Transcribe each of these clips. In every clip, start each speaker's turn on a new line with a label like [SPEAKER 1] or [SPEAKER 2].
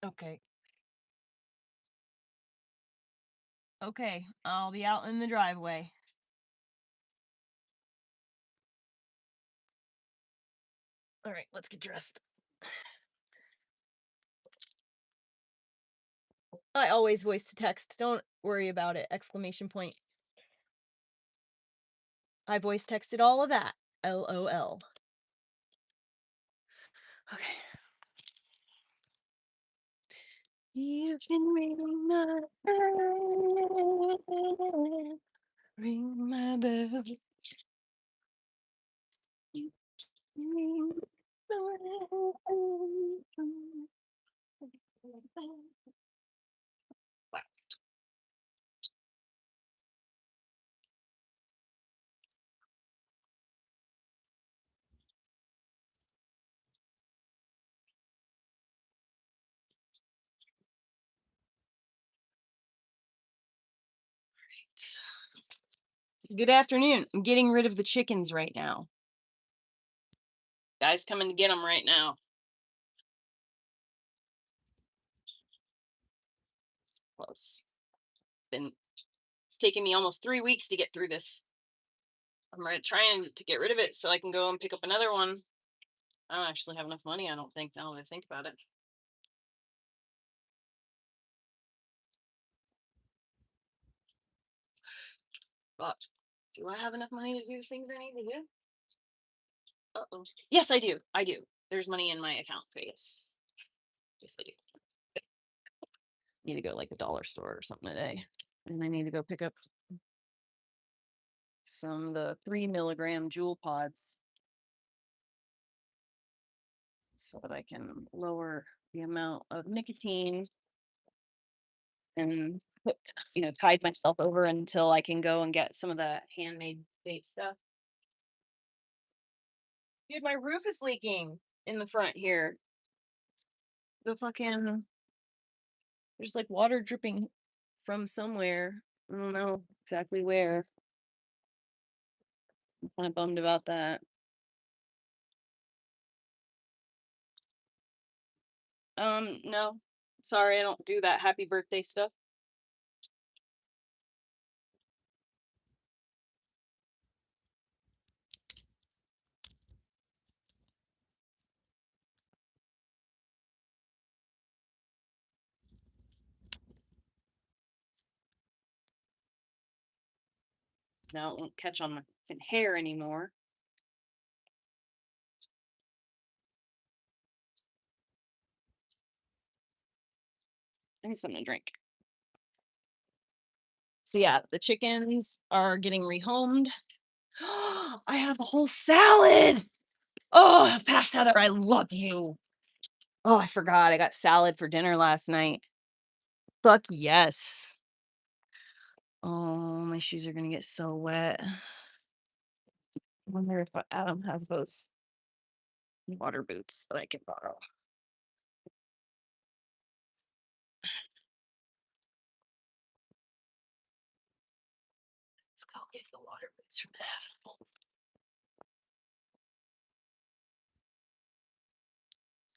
[SPEAKER 1] Okay. Okay, I'll be out in the driveway. All right, let's get dressed. I always voice to text. Don't worry about it. Exclamation point. I voice texted all of that. LOL. Okay. You can ring my bell. Ring my bell. You can ring my bell. Good afternoon. I'm getting rid of the chickens right now. Guys coming to get them right now. Close. It's taken me almost 3 weeks to get through this. I'm trying to get rid of it so I can go and pick up another one. I don't actually have enough money, I don't think, now that I think about it. But do I have enough money to do the things I need to do? Uh-oh. Yes, I do. I do. There's money in my account. Yes. Yes, I do. Need to go like a dollar store or something today. And I need to go pick up some the 3 milligram jewel pods so that I can lower the amount of nicotine and tide myself over until I can go and get some of the handmade vape stuff. Dude, my roof is leaking in the front here. There's like water dripping from somewhere. I don't know exactly where. I'm kind of bummed about that. No. Sorry, I don't do that happy birthday stuff. Now it won't catch on my hair anymore. I need something to drink. So yeah, the chickens are getting rehomed. I have a whole salad. Oh, Past Heather, I love you. Oh, I forgot. I got salad for dinner last night. Fuck yes. Oh, my shoes are gonna get so wet. I wonder if Adam has those water boots that I can borrow. Let's go get the water boots from Adam.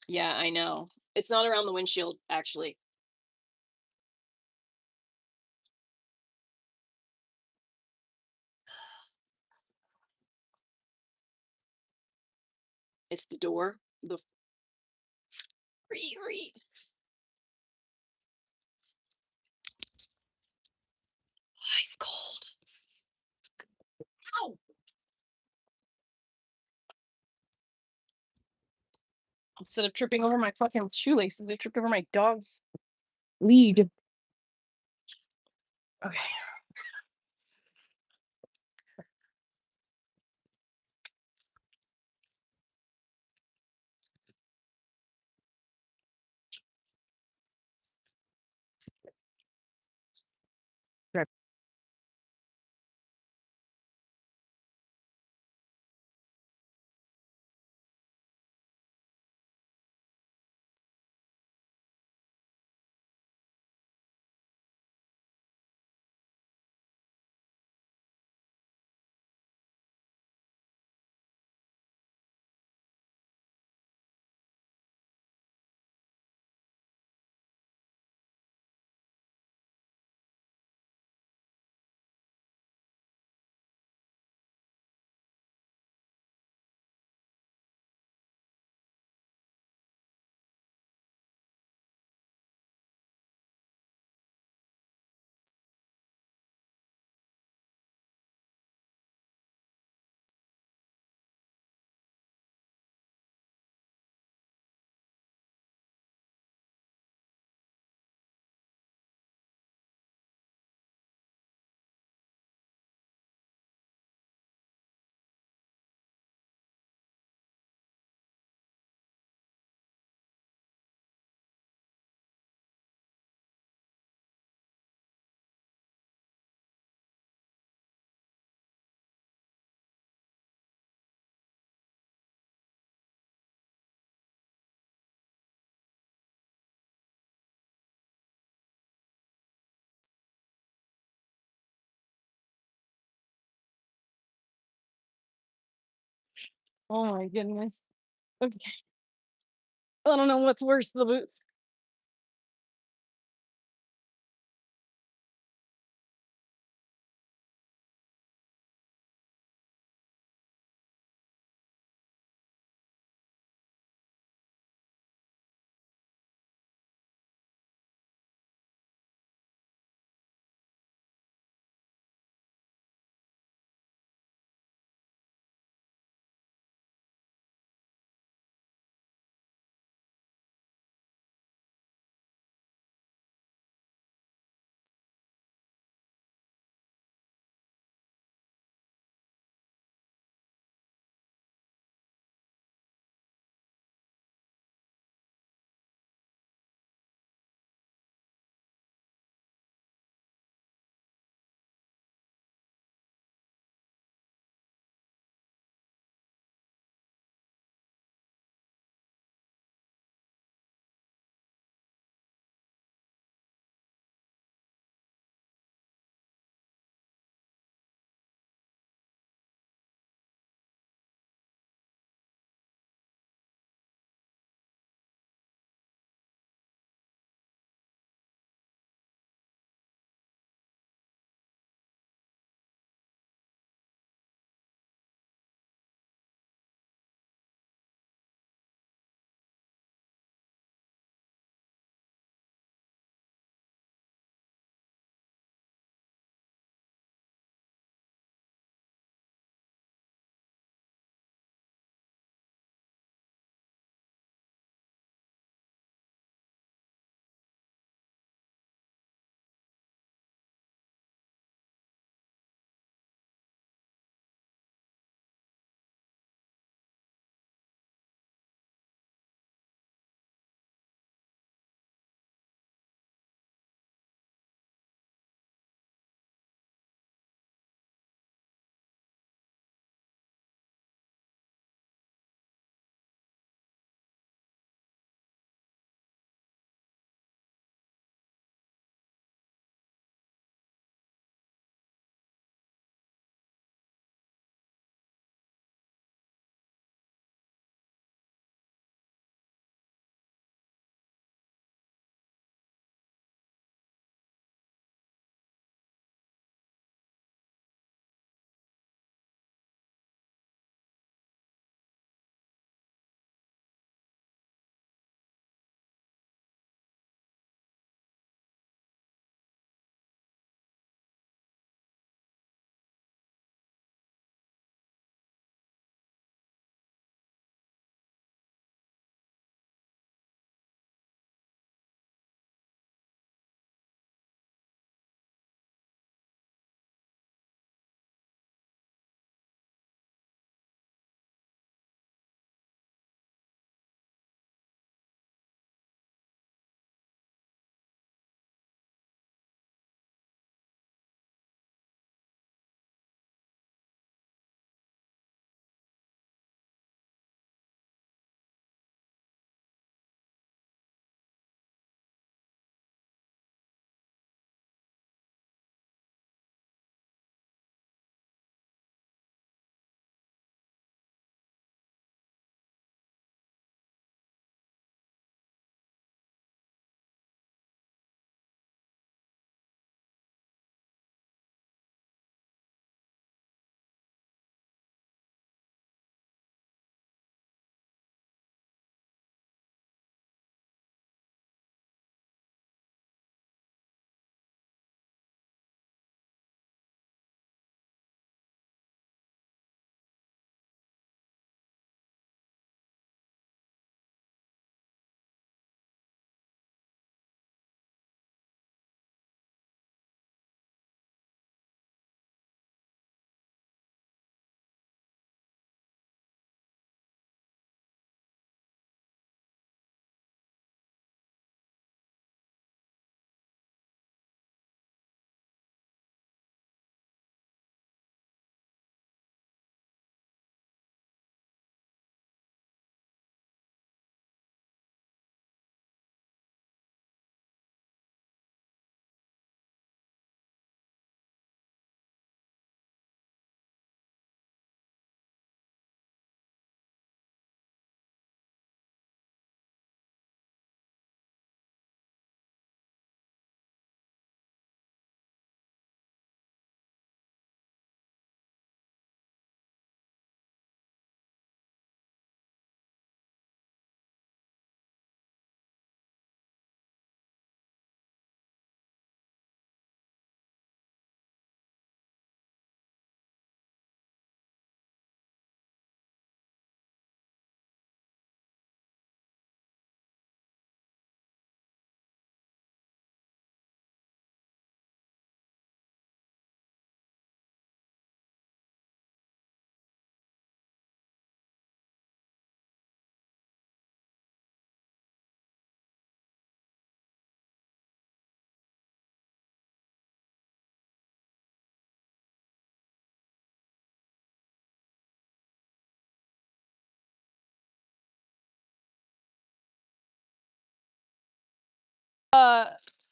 [SPEAKER 1] Yeah, I know. It's not around the windshield, actually. It's the door. The Ree. Ice cold. Ow. Instead of tripping over my fucking shoelaces, I tripped over my dog's lead. Okay. Oh my goodness. Okay. I don't know what's worse, the boots.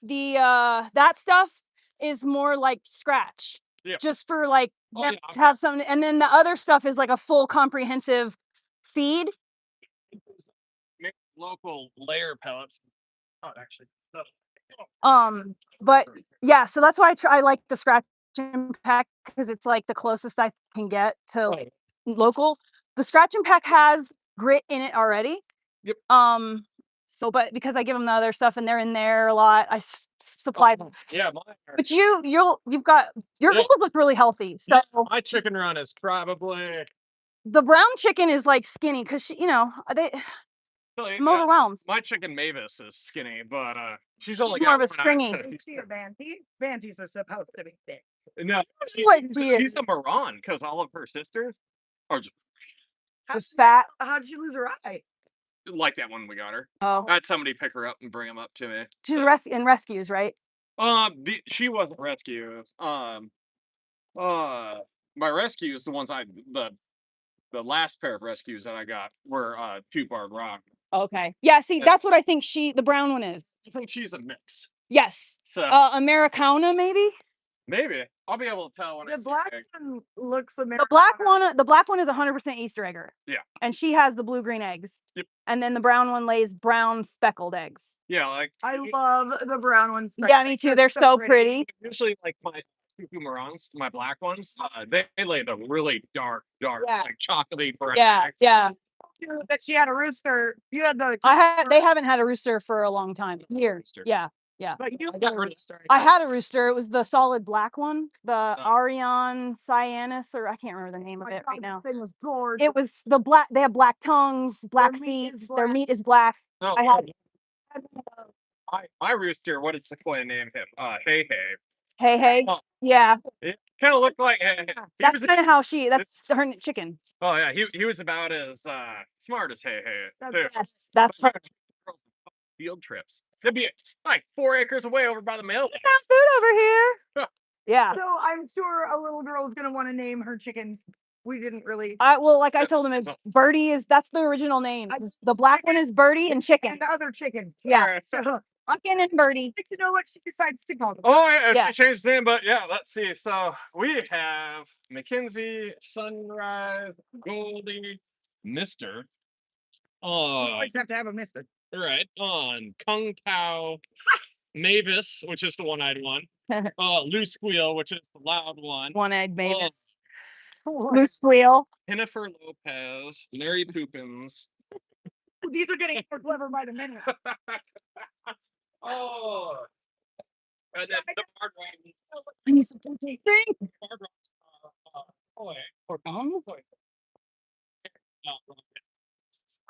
[SPEAKER 1] that stuff is more like scratch.
[SPEAKER 2] Yeah.
[SPEAKER 1] Just for like
[SPEAKER 2] Oh,
[SPEAKER 1] them
[SPEAKER 2] yeah.
[SPEAKER 1] to have something, and then the other stuff is like a full comprehensive feed.
[SPEAKER 2] Make local layer pellets. Oh, actually. No.
[SPEAKER 1] But yeah, so that's why I like the scratch and pack, because it's like the closest I can get to
[SPEAKER 2] Oh.
[SPEAKER 1] local. The scratch and pack has grit in it already.
[SPEAKER 2] Yep.
[SPEAKER 1] So, but because I give them the other stuff and they're in there a lot, I supply them.
[SPEAKER 2] Yeah, mine are.
[SPEAKER 1] But you've got your
[SPEAKER 2] Yeah.
[SPEAKER 1] goals look really healthy. So
[SPEAKER 2] My chicken run is probably
[SPEAKER 1] the brown chicken is like skinny because I'm overwhelmed.
[SPEAKER 2] my chicken Mavis is skinny, but she's only
[SPEAKER 1] More
[SPEAKER 2] got
[SPEAKER 1] of a stringy.
[SPEAKER 3] Banties are supposed to be thick.
[SPEAKER 2] No,
[SPEAKER 1] Weird.
[SPEAKER 2] she's a moron because all of her sisters are
[SPEAKER 1] Just fat.
[SPEAKER 3] How did she lose her eye?
[SPEAKER 2] like that one we got her.
[SPEAKER 1] Oh,
[SPEAKER 2] I had somebody pick her up and bring them up to me.
[SPEAKER 1] she's in rescues, right?
[SPEAKER 2] She wasn't rescued. My rescues, the last pair of rescues that I got were two barred rock.
[SPEAKER 1] Okay. Yeah. See, that's what I think the brown one is.
[SPEAKER 2] I think she's a mix.
[SPEAKER 1] Yes.
[SPEAKER 2] So
[SPEAKER 1] Americana, maybe.
[SPEAKER 2] maybe I'll be able to tell when
[SPEAKER 3] The black one looks American.
[SPEAKER 1] The black one is 100% Easter egger.
[SPEAKER 2] Yeah.
[SPEAKER 1] And she has the blue-green eggs.
[SPEAKER 2] Yep.
[SPEAKER 1] And then the brown one lays brown speckled eggs.
[SPEAKER 2] Yeah, like
[SPEAKER 3] I love the brown ones.
[SPEAKER 1] Yeah, me too. They're so pretty.
[SPEAKER 2] usually like my cuckoo morons, my black ones, they lay the really dark,
[SPEAKER 3] Yeah.
[SPEAKER 2] like chocolatey brown.
[SPEAKER 1] Yeah, yeah.
[SPEAKER 3] That she had a rooster. You had the.
[SPEAKER 1] They haven't had a rooster for a long time. Years.
[SPEAKER 2] Rooster.
[SPEAKER 1] Yeah. Yeah.
[SPEAKER 3] But you
[SPEAKER 2] I got
[SPEAKER 3] had a
[SPEAKER 2] rid of-
[SPEAKER 3] rooster.
[SPEAKER 1] I had a rooster. It was the solid black one, the Arion Cyanus, or I can't remember the name of it right now.
[SPEAKER 3] Thing was gorgeous.
[SPEAKER 1] It was the black. They have black tongues, black
[SPEAKER 3] meat
[SPEAKER 1] feet.
[SPEAKER 3] is
[SPEAKER 1] Their
[SPEAKER 3] black.
[SPEAKER 1] meat is black.
[SPEAKER 2] No,
[SPEAKER 1] I had
[SPEAKER 2] my rooster. What did Sequoia name him? Hey Hey.
[SPEAKER 1] hey.
[SPEAKER 2] Oh.
[SPEAKER 1] Yeah,
[SPEAKER 2] It kind of looked like Hey Hey.
[SPEAKER 1] that's kind of how that's her chicken.
[SPEAKER 2] Oh yeah, he was about as smart as Hey Hey. too.
[SPEAKER 1] Yes, that's her.
[SPEAKER 2] Field trips. It'd be like 4 acres away over by the mail.
[SPEAKER 1] There's food over here. Yeah.
[SPEAKER 3] So I'm sure a little girl's gonna want to name her chickens. We didn't really.
[SPEAKER 1] Like I told him, Birdie that's the original name. The black one is Birdie and chicken.
[SPEAKER 3] And the other chicken.
[SPEAKER 1] Yeah.
[SPEAKER 2] Alright.
[SPEAKER 3] So
[SPEAKER 1] Chicken and Birdie.
[SPEAKER 3] I don't know what she decides to call them.
[SPEAKER 2] Oh yeah,
[SPEAKER 1] Yeah.
[SPEAKER 2] I changed the name, but yeah, let's see. So we have Mackenzie, Sunrise, Goldie, Mister.
[SPEAKER 3] You always have to have a mister.
[SPEAKER 2] Right on Kung Pao, Mavis, which is the one-eyed one. Loose Squeal, which is the loud one.
[SPEAKER 1] One-eyed Mavis. Loose squeal.
[SPEAKER 2] Jennifer Lopez, Larry Poopins.
[SPEAKER 3] These are getting more clever by the minute.
[SPEAKER 2] Oh, and then the Bard Rock.
[SPEAKER 1] I need some protein.
[SPEAKER 2] Bard Rock's toy or bomb toy.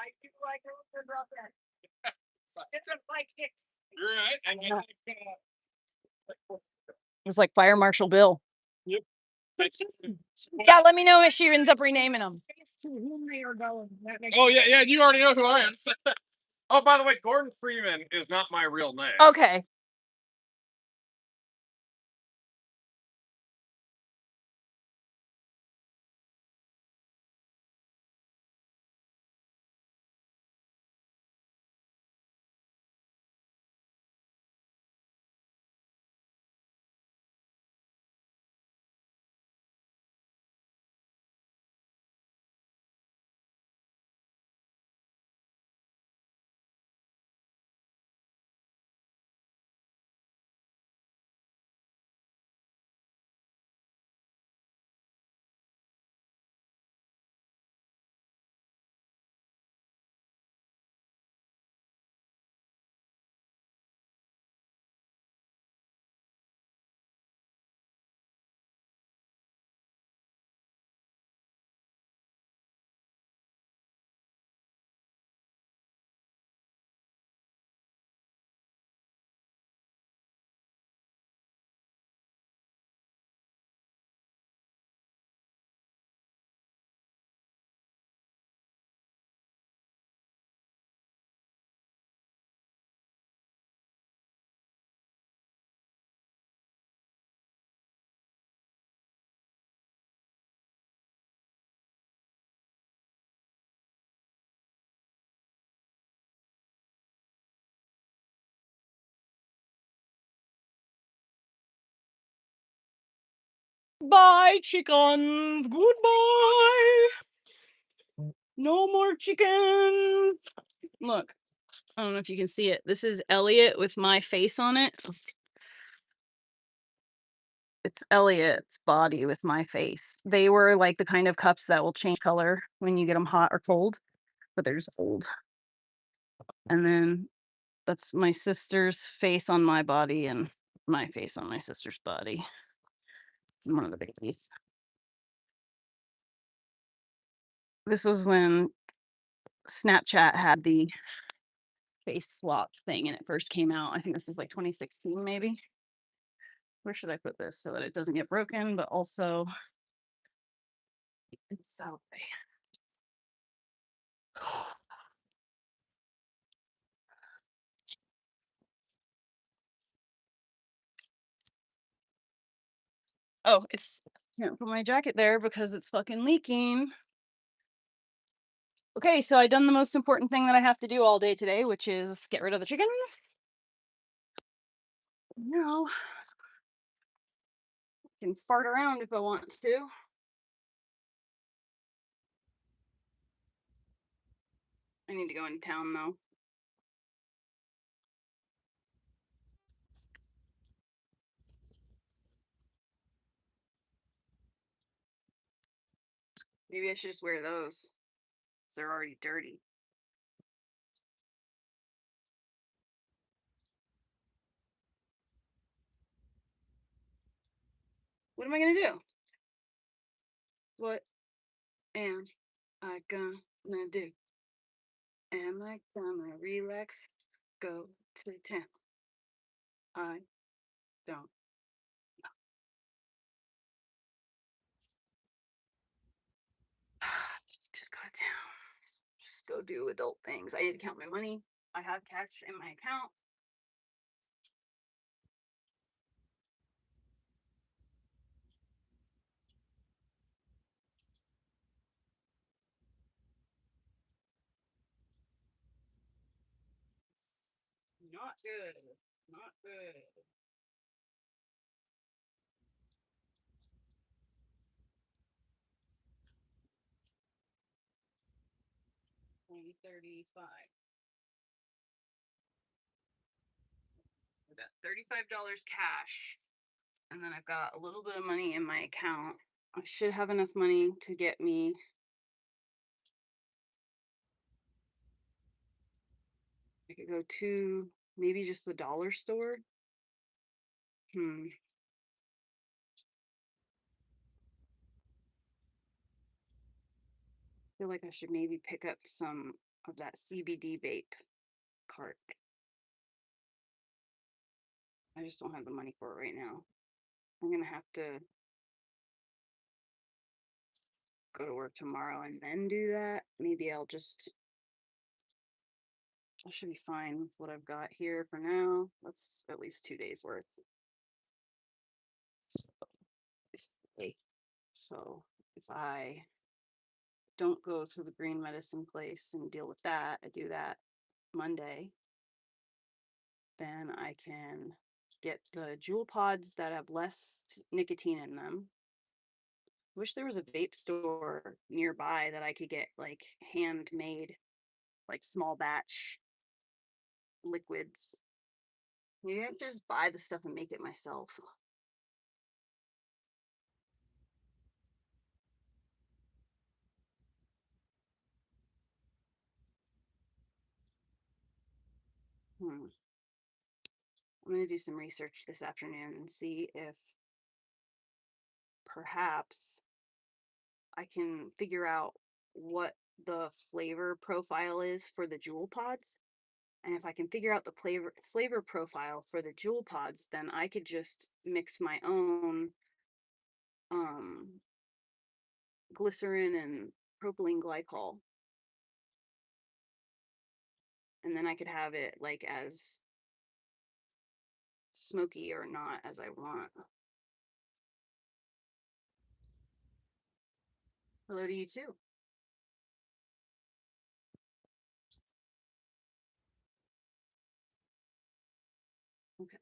[SPEAKER 3] I do like her drop that. It's a like Hicks.
[SPEAKER 2] You're right. And then,
[SPEAKER 1] It was like Fire Marshal Bill.
[SPEAKER 2] yep.
[SPEAKER 1] Yeah, let me know if she ends up renaming them.
[SPEAKER 3] To whom they are going. That makes
[SPEAKER 2] Oh yeah, you already know who I am. Oh, by the way, Gordon Freeman is not my real name.
[SPEAKER 1] Okay. Bye, chickens. Goodbye. No more chickens. Look, I don't know if you can see it. This is Elliot with my face on it. It's Elliot's body with my face. They were like the kind of cups that will change color when you get them hot or cold, but they're just old. And then that's my sister's face on my body and my face on my sister's body. And one of the babies. This was when Snapchat had the face swap thing and it first came out. I think this is like 2016 maybe. Where should I put this so that it doesn't get broken, but also it's out there. Oh, it's can't put my jacket there because it's fucking leaking. Okay, so I done the most important thing that I have to do all day today, which is get rid of the chickens. Now, I can fart around if I want to. I need to go into town though. Maybe I should just wear those. They're already dirty. What am I gonna do? What am I gonna do? Am I gonna relax? Go to town? I don't. Just go to town. Just go do adult things. I need to count my money. I have cash in my account. Not good. Not good. $35. I got $35 cash. And then I've got a little bit of money in my account. I should have enough money to get me I could go to maybe just the dollar store. I feel like I should maybe pick up some of that CBD vape cart. I just don't have the money for it right now. I'm gonna have to go to work tomorrow and then do that. Maybe I should be fine with what I've got here for now. That's at least 2 days worth. So if I don't go to the green medicine place and deal with that, I do that Monday, then I can get the jewel pods that have less nicotine in them. Wish there was a vape store nearby that I could get like handmade, like small batch liquids. Maybe I just buy the stuff and make it myself. I'm going to do some research this afternoon and see if perhaps I can figure out what the flavor profile is for the jewel pods. And if I can figure out the flavor profile for the jewel pods, then I could just mix my own glycerin and propylene glycol. And then I could have it like as smoky or not as I want. Hello to you too. Okay.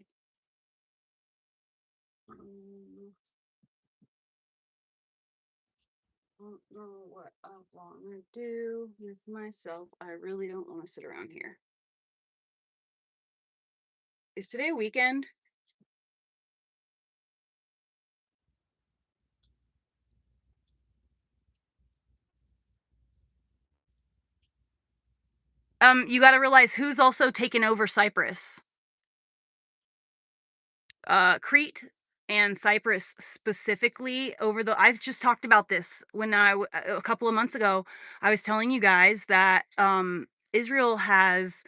[SPEAKER 1] don't know what I want to do with myself. I really don't want to sit around here. Is today a weekend? You got to realize who's also taken over Cyprus. Crete and Cyprus specifically I've just talked about this when a couple of months ago, I was telling you guys that Israel has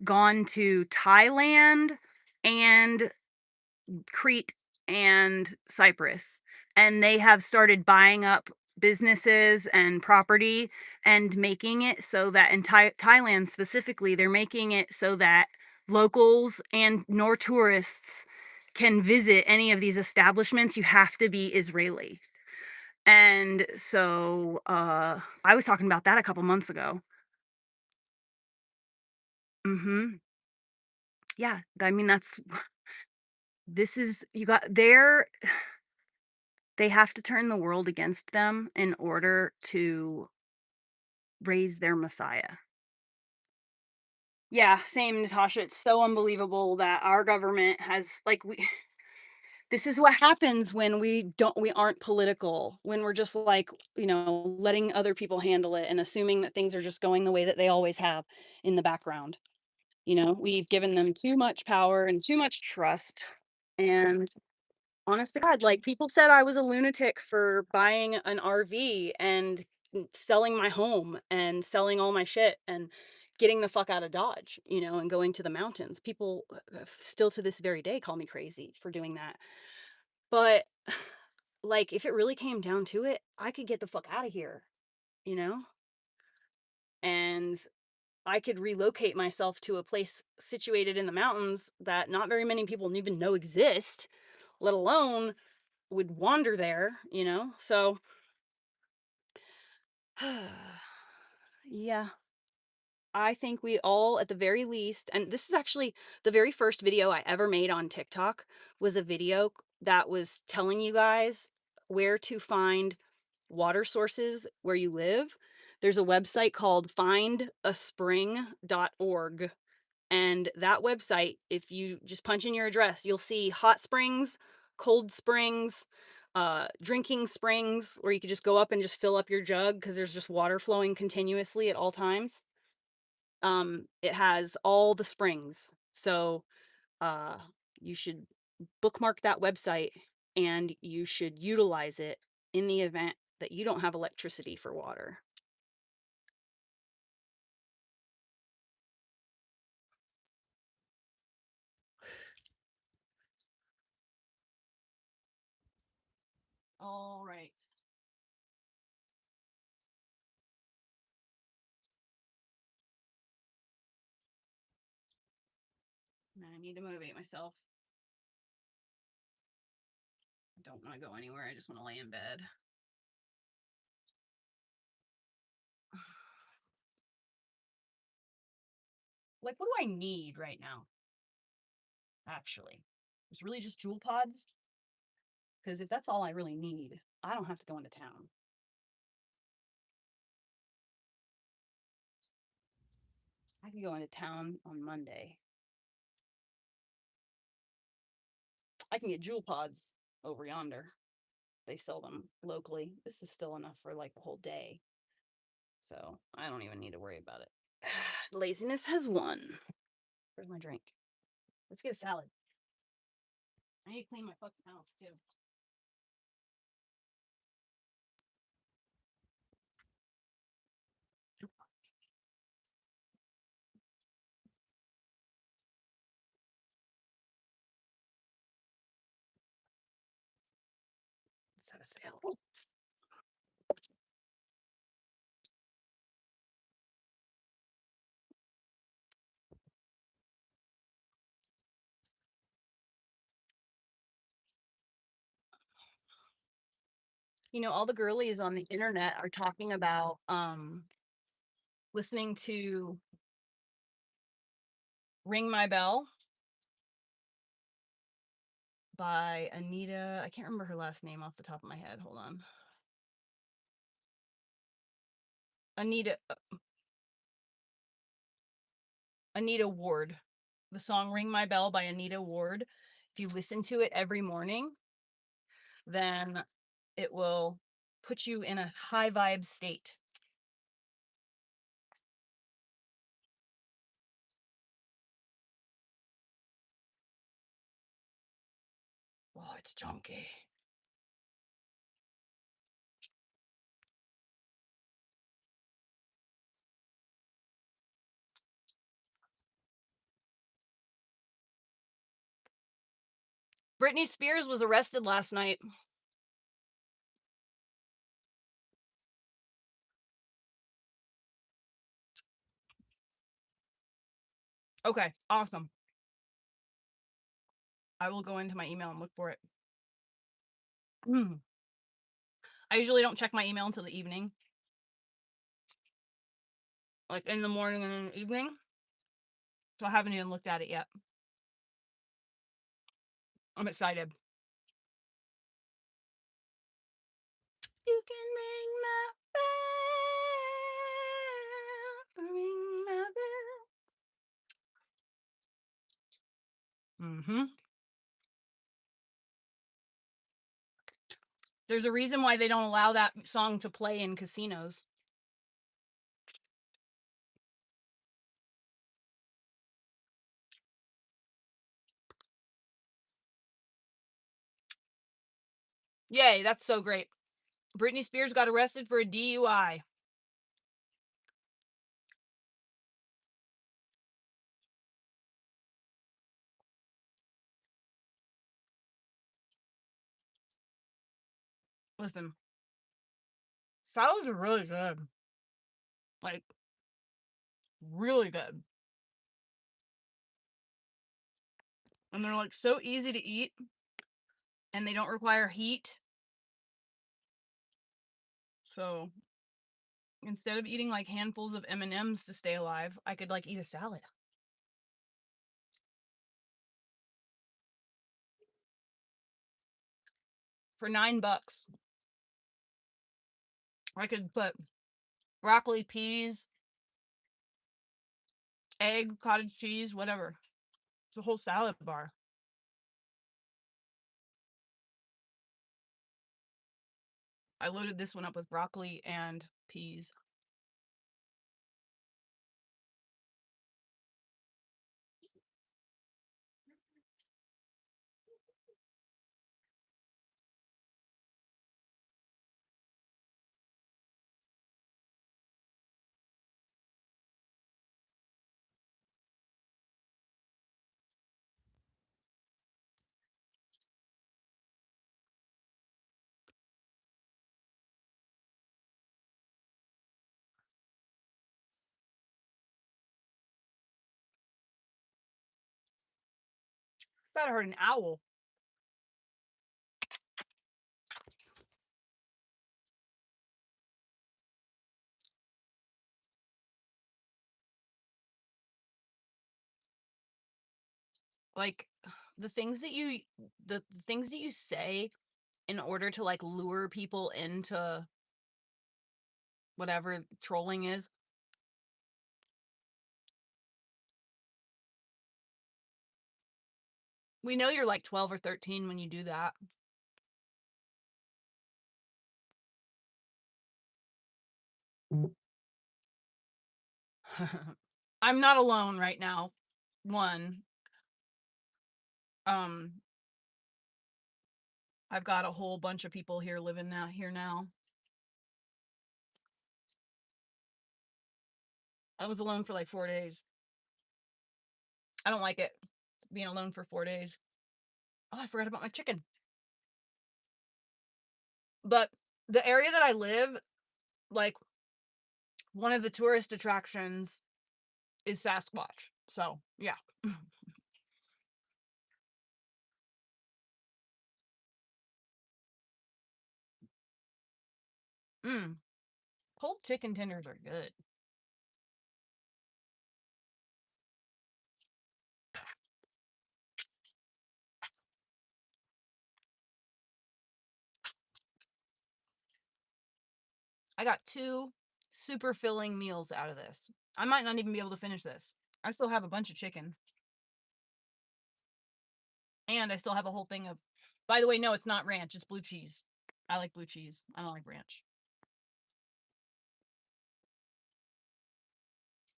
[SPEAKER 1] gone to Thailand and Crete and Cyprus, and they have started buying up businesses and property and making it so that in Thailand specifically, they're making it so that locals and nor tourists can visit any of these establishments. You have to be Israeli. And so I was talking about that a couple months ago. Yeah, I mean this is you got there. They have to turn the world against them in order to raise their messiah. Yeah, same, Natasha. It's so unbelievable that our government has this is what happens when we aren't political, when we're just letting other people handle it and assuming that things are just going the way that they always have in the background. We've given them too much power and too much trust. And honest to God, people said I was a lunatic for buying an RV and selling my home and selling all my shit and getting the fuck out of Dodge, and going to the mountains. People still to this very day call me crazy for doing that. But if it really came down to it, I could get the fuck out of here, you know? And I could relocate myself to a place situated in the mountains that not very many people even know exist, let alone would wander there, So yeah, I think we all, at the very least, and this is actually the very first video I ever made on TikTok, was a video that was telling you guys where to find water sources where you live. There's a website called findaspring.org. And that website, if you just punch in your address, you'll see hot springs, cold springs, drinking springs, where you could just go up and just fill up your jug because there's just water flowing continuously at all times. It has all the springs. So you should bookmark that website and you should utilize it in the event that you don't have electricity for water. All right. I need to motivate myself. I don't want to go anywhere. I just want to lay in bed. What do I need right now? Actually, it's really just jewel pods. Because if that's all I really need, I don't have to go into town. I can go into town on Monday. I can get jewel pods over yonder. They sell them locally. This is still enough for the whole day. So I don't even need to worry about it. Laziness has won. Where's my drink? Let's get a salad. I need to clean my fucking house too. Let's have a salad. All the girlies on the internet are talking about listening to Ring My Bell by Anita. I can't remember her last name off the top of my head. Hold on. Anita Ward. The song Ring My Bell by Anita Ward. If you listen to it every morning, then it will put you in a high vibe state. Oh, it's chunky. Britney Spears was arrested last night. Okay, awesome. I will go into my email and look for it. I usually don't check my email until the evening. Like in the morning and in the evening. So I haven't even looked at it yet. I'm excited. You can ring my bell. There's a reason why they don't allow that song to play in casinos. Yay, that's so great. Britney Spears got arrested for a DUI. Listen, salads are really good. Like, really good. And they're like so easy to eat. And they don't require heat. So instead of eating like handfuls of M&Ms to stay alive, I could like eat a salad. For $9. I could put broccoli, peas, egg, cottage cheese, whatever. It's a whole salad bar. I loaded this one up with broccoli and peas. I thought I heard an owl. Like the things that you say in order to like lure people into whatever trolling is. We know you're like 12 or 13 when you do that. I'm not alone right now. One, I've got a whole bunch of people here living here now. I was alone for like 4 days. I don't like it, being alone for 4 days. Oh, I forgot about my chicken. But the area that I live, like, one of the tourist attractions is Sasquatch. So, yeah. Cold chicken tenders are good. I got 2 super filling meals out of this. I might not even be able to finish this. I still have a bunch of chicken. And I still have a whole thing of, by the way, no, it's not ranch. It's blue cheese. I like blue cheese. I don't like ranch.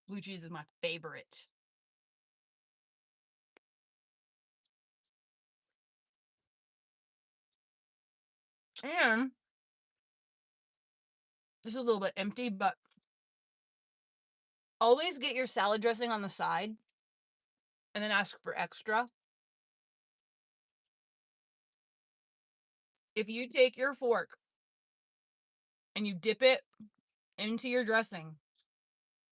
[SPEAKER 1] Blue cheese is my favorite. And this is a little bit empty, but always get your salad dressing on the side and then ask for extra. If you take your fork and you dip it into your dressing,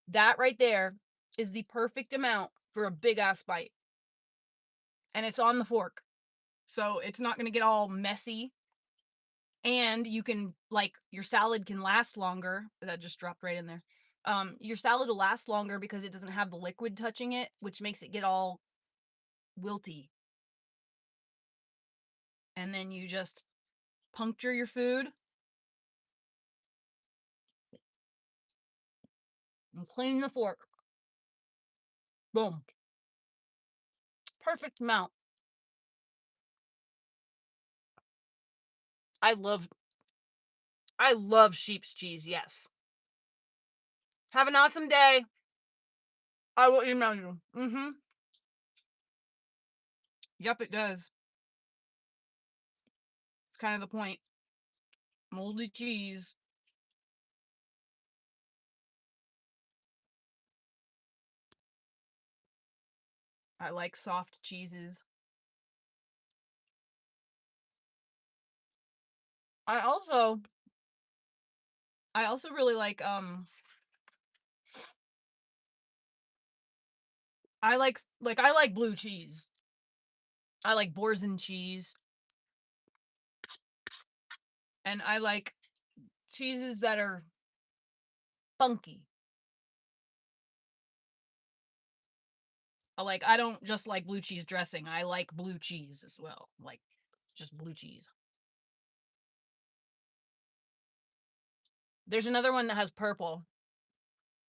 [SPEAKER 1] that right there is the perfect amount for a big ass bite. And it's on the fork. So it's not going to get all messy. And you can, like, your salad can last longer. That just dropped right in there. Your salad will last longer because it doesn't have the liquid touching it, which makes it get all wilty. And then you just puncture your food and clean the fork. Boom. Perfect amount. I love sheep's cheese, yes. Have an awesome day. I will email you. Yep, it does. It's kind of the point. Moldy cheese. I like soft cheeses. I also really like I like blue cheese. I like Boursin cheese. And I like cheeses that are funky. I don't just like blue cheese dressing. I like blue cheese as well. Like, just blue cheese. There's another one that has purple.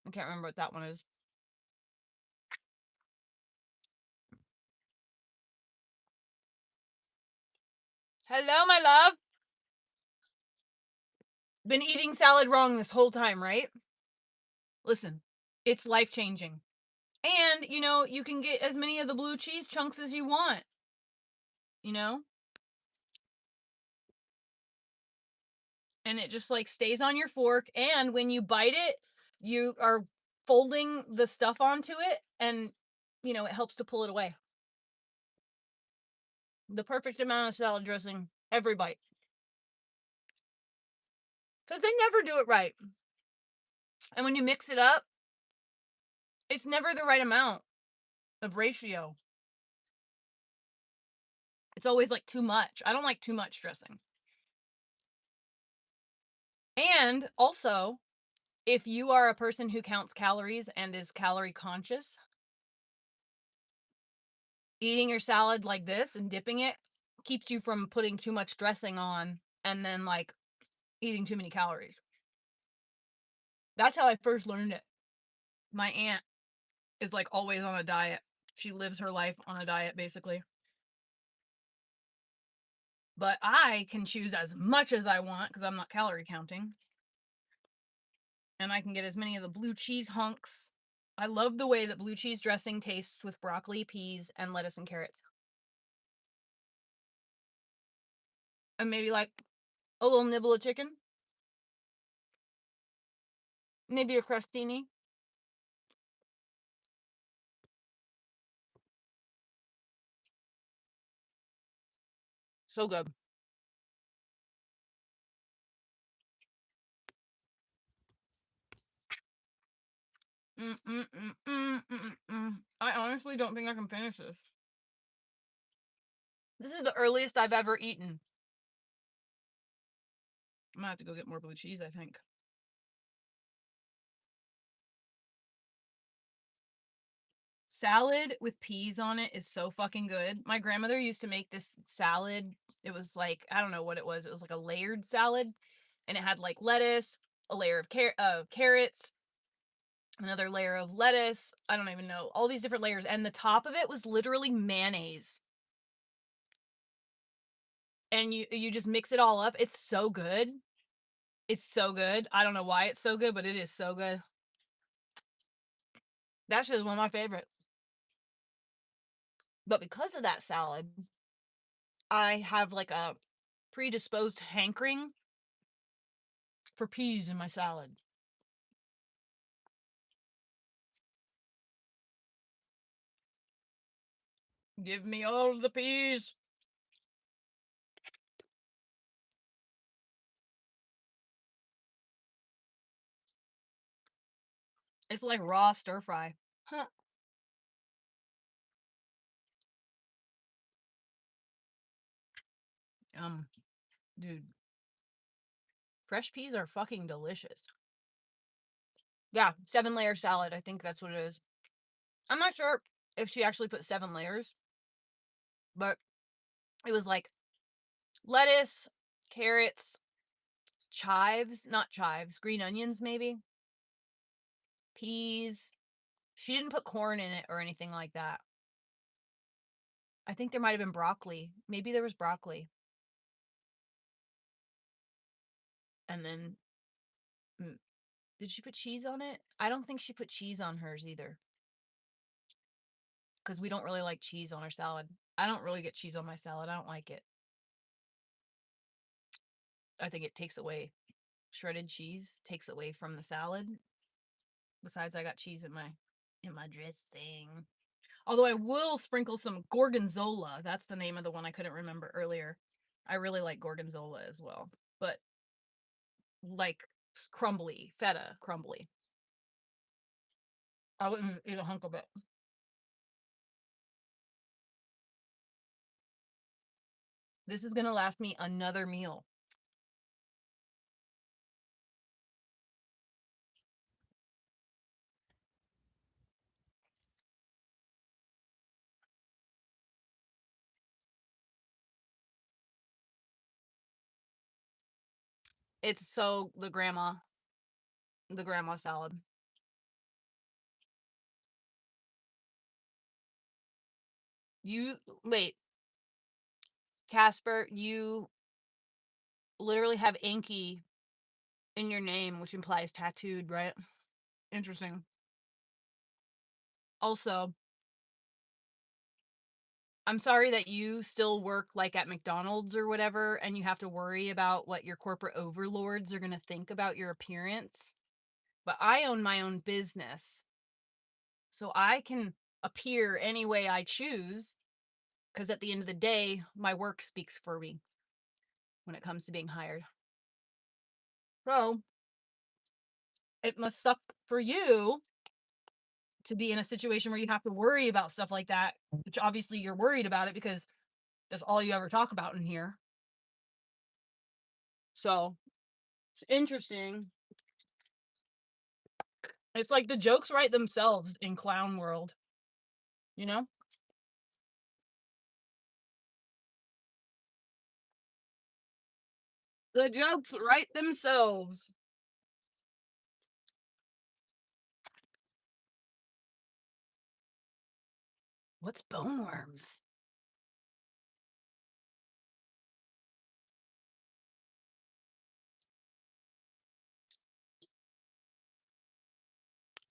[SPEAKER 1] I can't remember what that one is. Hello, my love. Been eating salad wrong this whole time, right? Listen, it's life-changing. And, you can get as many of the blue cheese chunks as you want. And it just, stays on your fork. And when you bite it, you are folding the stuff onto it. And, it helps to pull it away. The perfect amount of salad dressing every bite. Because they never do it right. And when you mix it up, it's never the right amount of ratio. It's always too much. I don't like too much dressing. And also, if you are a person who counts calories and is calorie conscious, eating your salad like this and dipping it keeps you from putting too much dressing on and then eating too many calories. That's how I first learned it. My aunt is always on a diet. She lives her life on a diet, basically. But I can choose as much as I want because I'm not calorie counting. And I can get as many of the blue cheese hunks. I love the way that blue cheese dressing tastes with broccoli, peas, and lettuce and carrots. And maybe a little nibble of chicken. Maybe a crostini. So good. I honestly don't think I can finish this. This is the earliest I've ever eaten. I'm gonna have to go get more blue cheese, I think. Salad with peas on it is so fucking good. My grandmother used to make this salad. It was I don't know what it was. It was a layered salad. And it had lettuce, a layer of carrots, another layer of lettuce. I don't even know. All these different layers. And the top of it was literally mayonnaise. And you just mix it all up. It's so good. It's so good. I don't know why it's so good, but it is so good. That shit is one of my favorites. But because of that salad, I have like a predisposed hankering for peas in my salad. Give me all the peas. It's like raw stir fry. Huh. Dude. Fresh peas are fucking delicious. Yeah, 7-layer salad. I think that's what it is. I'm not sure if she actually put 7 layers, but it was like lettuce, carrots, green onions maybe, peas. She didn't put corn in it or anything like that. I think there might have been broccoli. Maybe there was broccoli. And then, did she put cheese on it? I don't think she put cheese on hers either. Because we don't really like cheese on our salad. I don't really get cheese on my salad. I don't like it. I think it takes away, shredded cheese takes away from the salad. Besides, I got cheese in my dressing. Although I will sprinkle some gorgonzola. That's the name of the one I couldn't remember earlier. I really like gorgonzola as well. But like crumbly, feta crumbly. I wouldn't eat a hunk of it. This is gonna last me another meal. It's so the grandma salad. Wait, Casper, you literally have Inky in your name, which implies tattooed, right? Interesting. Also, I'm sorry that you still work like at McDonald's or whatever, and you have to worry about what your corporate overlords are going to think about your appearance. But I own my own business, so I can appear any way I choose, because at the end of the day, my work speaks for me when it comes to being hired. So, it must suck for you to be in a situation where you have to worry about stuff like that, which obviously you're worried about it because that's all you ever talk about in here. So, it's interesting. It's like the jokes write themselves in clown world. You know? The jokes write themselves. What's boneworms?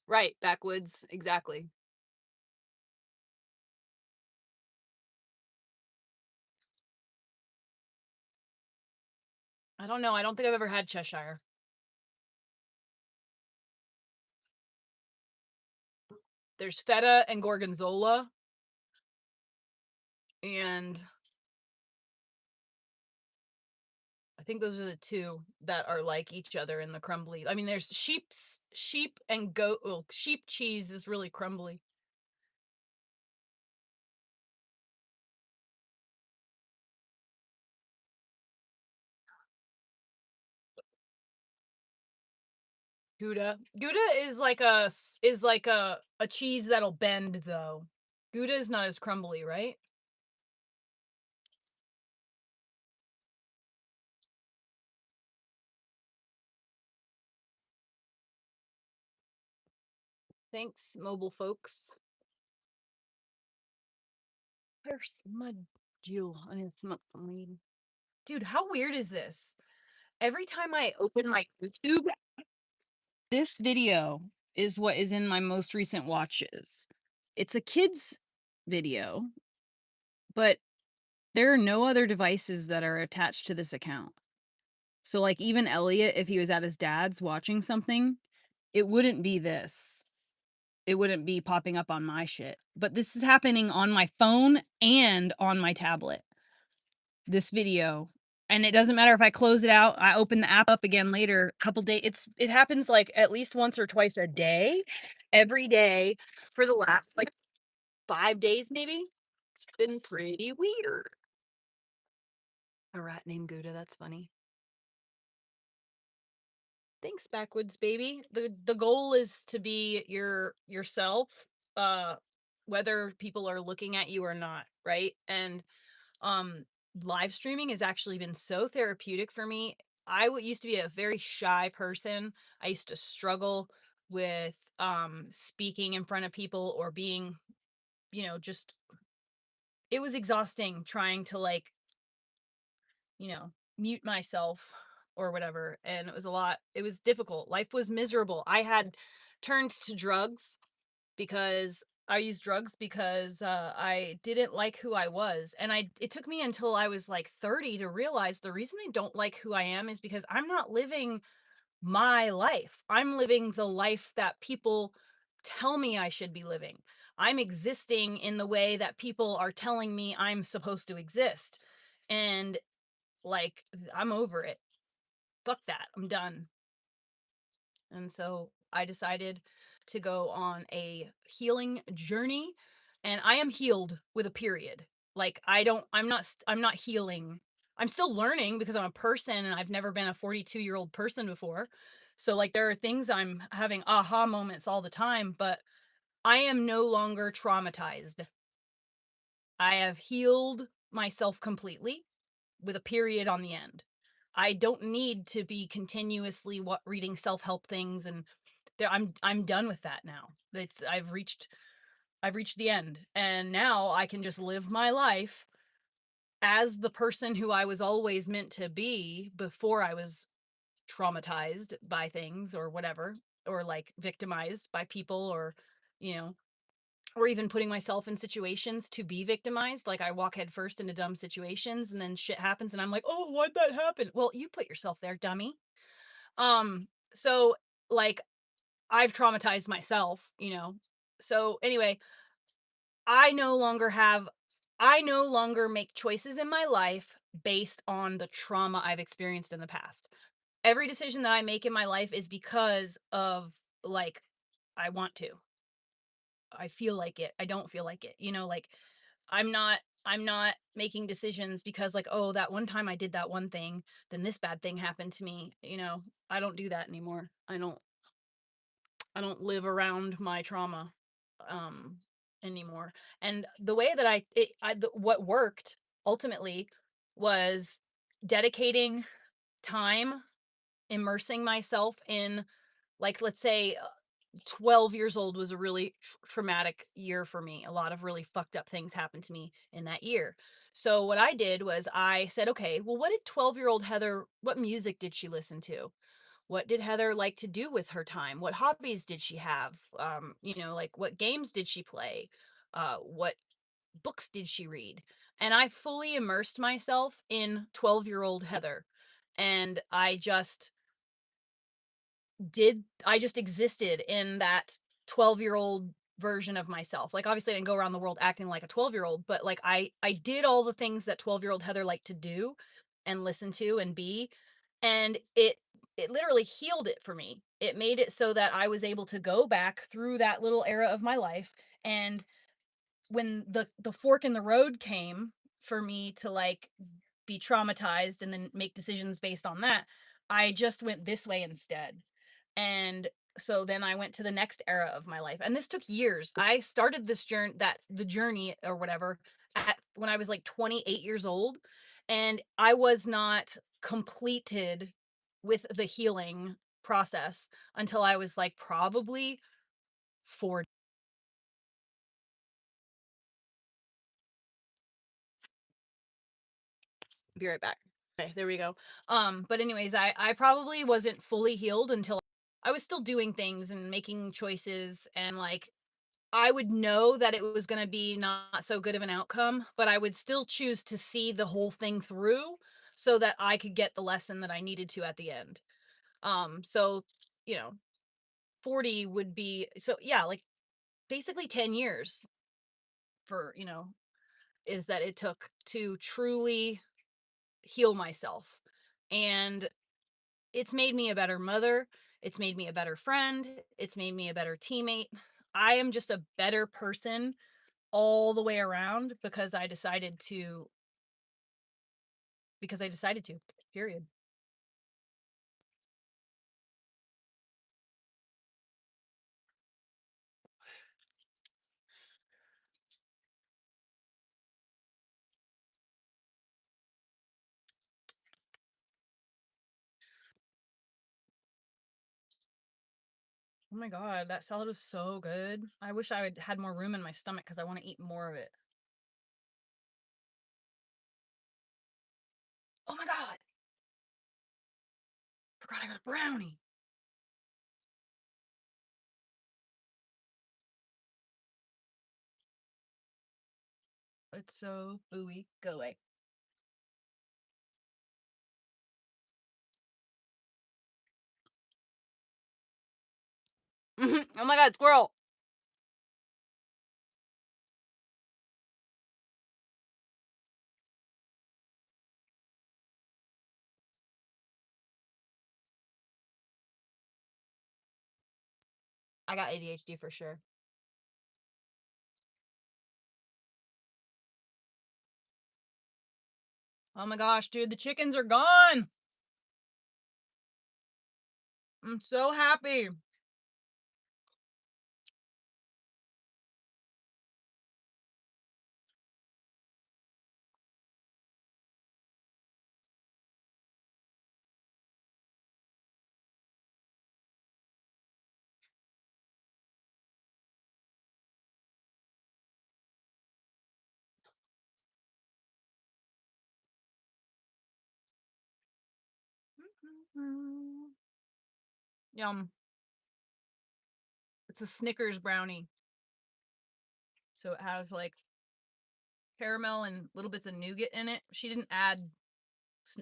[SPEAKER 1] Right, backwoods, exactly. I don't know. I don't think I've ever had Cheshire. There's feta and gorgonzola. And I think those are the two that are like each other in the crumbly. I mean, there's sheep and goat. Well, sheep cheese is really crumbly. Gouda is like a cheese that'll bend though. Gouda is not as crumbly, right? Thanks, mobile folks. There's mud jewel. I need to smoke some weed. Dude, how weird is this? Every time I open my YouTube, this video is what is in my most recent watches. It's a kid's video, but there are no other devices that are attached to this account. So, like, even Elliot, if he was at his dad's watching something, it wouldn't be this. It wouldn't be popping up on my shit. But this is happening on my phone and on my tablet. This video. And it doesn't matter if I close it out, I open the app up again later, a couple days. It happens like at least once or twice a day, every day for the last like 5 days maybe. It's been pretty weird. A rat named Gouda, that's funny. Thanks, Backwoods baby. The goal is to be yourself, whether people are looking at you or not, right? And live streaming has actually been so therapeutic for me. I used to be a very shy person. I used to struggle with speaking in front of people or being, just it was exhausting trying to like, mute myself or whatever. And it was difficult. Life was miserable. I had turned to drugs because I used drugs because I didn't like who I was. And it took me until I was like 30 to realize the reason I don't like who I am is because I'm not living my life. I'm living the life that people tell me I should be living. I'm existing in the way that people are telling me I'm supposed to exist. And like, I'm over it. Fuck that. I'm done. And so I decided to go on a healing journey, and I am healed with a period. Like I'm not healing. I'm still learning because I'm a person and I've never been a 42-year-old person before. So like there are things I'm having aha moments all the time, but I am no longer traumatized. I have healed myself completely with a period on the end. I don't need to be continuously reading self-help things, and I'm done with that now. I've reached the end, and now I can just live my life as the person who I was always meant to be before I was traumatized by things or whatever, or like victimized by people, or you know or even putting myself in situations to be victimized. Like I walk headfirst into dumb situations and then shit happens and I'm like, oh, why'd that happen? Well, you put yourself there, dummy. So like I've traumatized myself, So anyway, I no longer have I no longer make choices in my life based on the trauma I've experienced in the past. Every decision that I make in my life is because of like I want to. I feel like it. I don't feel like it. Like I'm not making decisions because like, oh, that one time I did that one thing, then this bad thing happened to me. I don't do that anymore. I don't live around my trauma anymore. And the way that what worked ultimately was dedicating time, immersing myself in, like, let's say 12 years old was a really traumatic year for me. A lot of really fucked up things happened to me in that year. So what I did was I said, okay, well, what did 12-year-old Heather, what music did she listen to? What did Heather like to do with her time? What hobbies did she have? Like what games did she play? What books did she read? And I fully immersed myself in 12-year-old Heather. And I just existed in that 12-year-old version of myself. Like obviously I didn't go around the world acting like a 12-year-old, but like I did all the things that 12-year-old Heather liked to do and listen to and be, and it literally healed it for me. It made it so that I was able to go back through that little era of my life, and when the fork in the road came for me to like be traumatized and then make decisions based on that, I just went this way instead. And so then I went to the next era of my life. And this took years. I started this journey or whatever when I was like 28 years old. And I was not completed with the healing process until I was like probably 40. Be right back. Okay, there we go. But anyways, I probably wasn't fully healed until I was still doing things and making choices, and like I would know that it was going to be not so good of an outcome, but I would still choose to see the whole thing through so that I could get the lesson that I needed to at the end. So, you know, 40 would be, so yeah, like basically 10 years for, is that it took to truly heal myself. And it's made me a better mother. It's made me a better friend. It's made me a better teammate. I am just a better person all the way around because I decided to, period. Oh my God, that salad was so good. I wish I had more room in my stomach because I want to eat more of it. Oh my God. Forgot I got a brownie. It's so ooey. Go away. Oh my God, squirrel. I got ADHD for sure. Oh my gosh, dude, the chickens are gone. I'm so happy. Yum. It's a Snickers brownie. So it has like caramel and little bits of nougat in it. She didn't add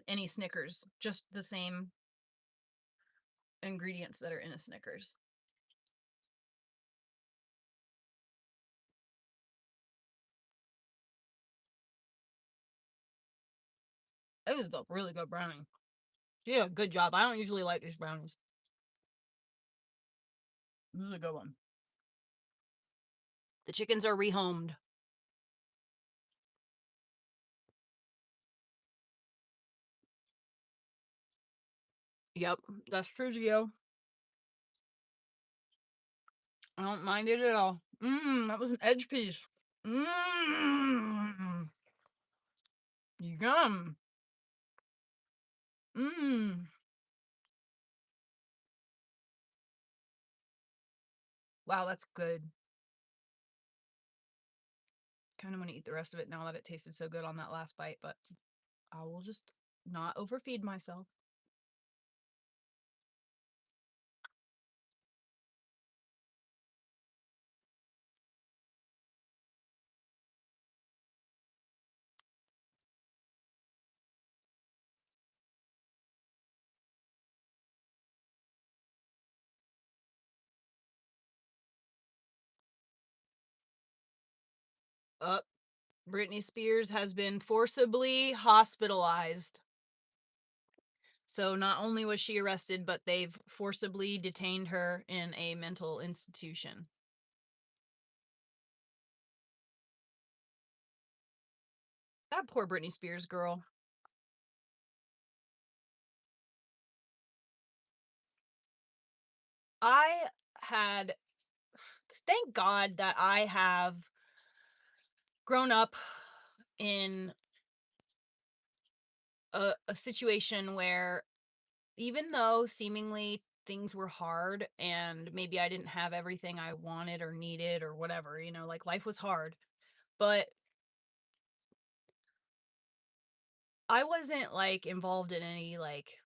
[SPEAKER 1] any Snickers, just the same ingredients that are in a Snickers. It was a really good brownie. Yeah, good job. I don't usually like these brownies. This is a good one. The chickens are rehomed. Yep, that's true, Geo. I don't mind it at all. That was an edge piece. Yum. Wow, that's good. Kind of want to eat the rest of it now that it tasted so good on that last bite, but I will just not overfeed myself. Up. Britney Spears has been forcibly hospitalized. So not only was she arrested, but they've forcibly detained her in a mental institution. That poor Britney Spears girl. I had, thank God that I have grown up in a situation where even though seemingly things were hard and maybe I didn't have everything I wanted or needed or whatever, you know, like life was hard. But I wasn't like involved in any like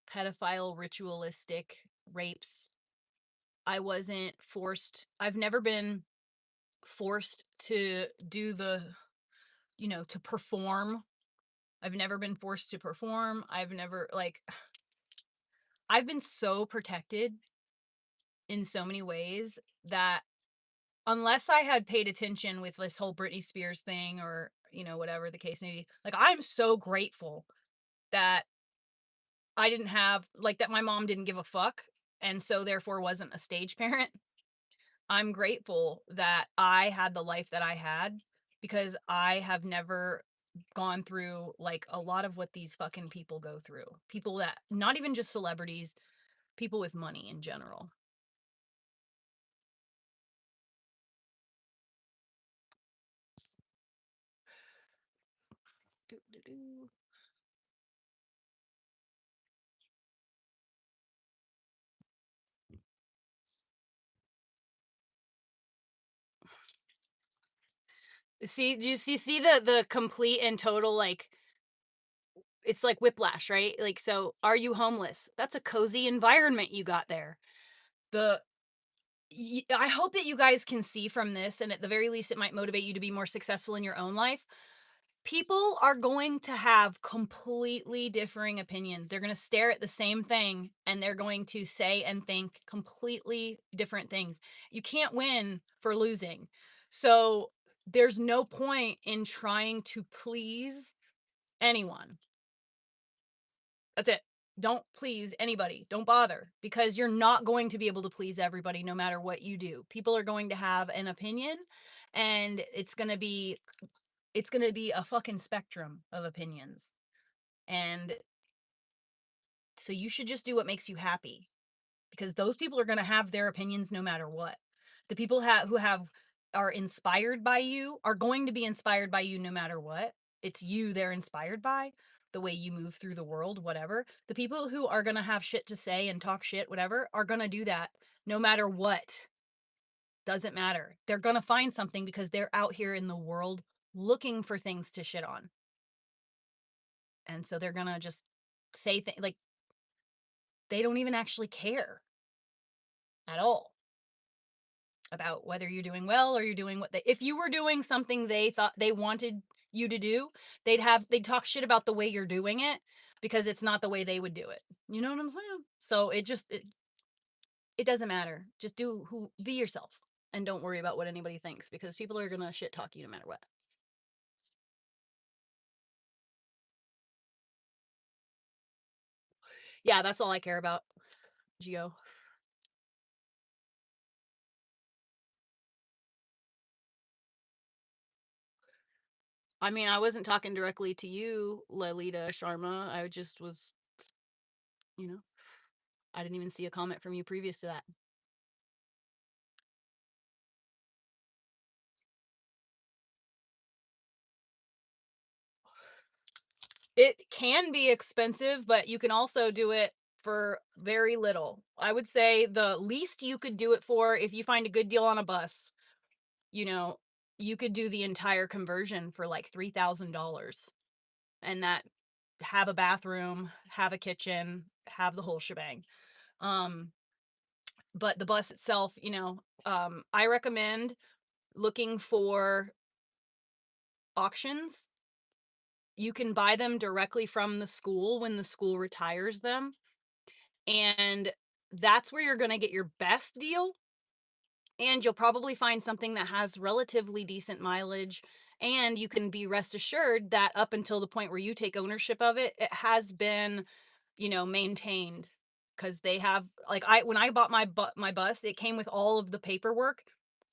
[SPEAKER 1] pedophile ritualistic rapes. I wasn't forced. I've never been forced to do the, you know, to perform. I've never been forced to perform. I've never like I've been so protected in so many ways that unless I had paid attention with this whole Britney Spears thing or, you know, whatever the case may be, like I'm so grateful that I didn't have like that my mom didn't give a fuck and so therefore wasn't a stage parent. I'm grateful that I had the life that I had because I have never gone through like a lot of what these fucking people go through. People that not even just celebrities, people with money in general. See, do you see the complete and total like it's like whiplash, right? Like, so are you homeless? That's a cozy environment you got there. The I hope that you guys can see from this, and at the very least, it might motivate you to be more successful in your own life. People are going to have completely differing opinions. They're going to stare at the same thing and they're going to say and think completely different things. You can't win for losing. So there's no point in trying to please anyone. That's it. Don't please anybody. Don't bother because you're not going to be able to please everybody no matter what you do. People are going to have an opinion and it's going to be a fucking spectrum of opinions. And so you should just do what makes you happy because those people are going to have their opinions no matter what. The people who are inspired by you are going to be inspired by you no matter what. It's you they're inspired by, the way you move through the world, whatever. The people who are going to have shit to say and talk shit, whatever, are going to do that no matter what. Doesn't matter. They're going to find something because they're out here in the world looking for things to shit on. And so they're going to just say things like they don't even actually care at all about whether you're doing well or you're doing what they if you were doing something they thought they wanted you to do, they'd talk shit about the way you're doing it because it's not the way they would do it. You know what I'm saying? So it doesn't matter. Just be yourself and don't worry about what anybody thinks because people are going to shit talk you no matter what. Yeah, that's all I care about. Geo. I mean, I wasn't talking directly to you, Lalita Sharma. I just was, you know, I didn't even see a comment from you previous to that. It can be expensive, but you can also do it for very little. I would say the least you could do it for, if you find a good deal on a bus, you know, you could do the entire conversion for like $3,000 and that have a bathroom, have a kitchen, have the whole shebang. But the bus itself, you know, I recommend looking for auctions. You can buy them directly from the school when the school retires them. And that's where you're going to get your best deal. And you'll probably find something that has relatively decent mileage. And you can be rest assured that up until the point where you take ownership of it, it has been, you know, maintained. Because they have, like, when I bought my bus, it came with all of the paperwork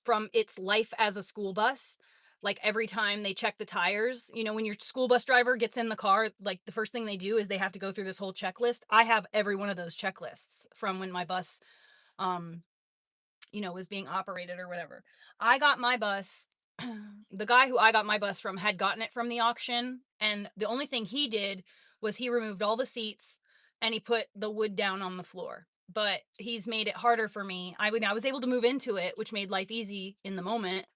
[SPEAKER 1] from its life as a school bus. Like every time they check the tires, you know, when your school bus driver gets in the car, like the first thing they do is they have to go through this whole checklist. I have every one of those checklists from when my bus, you know, was being operated or whatever. I got my bus. The guy who I got my bus from had gotten it from the auction. And the only thing he did was he removed all the seats, and he put the wood down on the floor. But he's made it harder for me. I was able to move into it, which made life easy in the moment.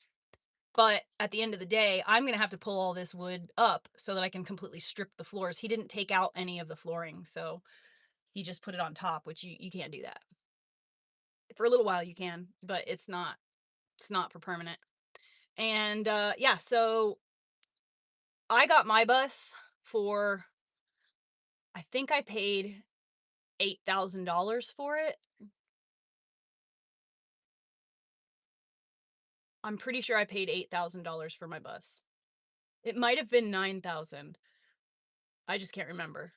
[SPEAKER 1] But at the end of the day, I'm going to have to pull all this wood up so that I can completely strip the floors. He didn't take out any of the flooring, so he just put it on top, which you can't do that. For a little while you can, but it's not for permanent. And yeah, so I got my bus for, I think I paid $8,000 for it. I'm pretty sure I paid $8,000 for my bus. It might have been 9,000. I just can't remember,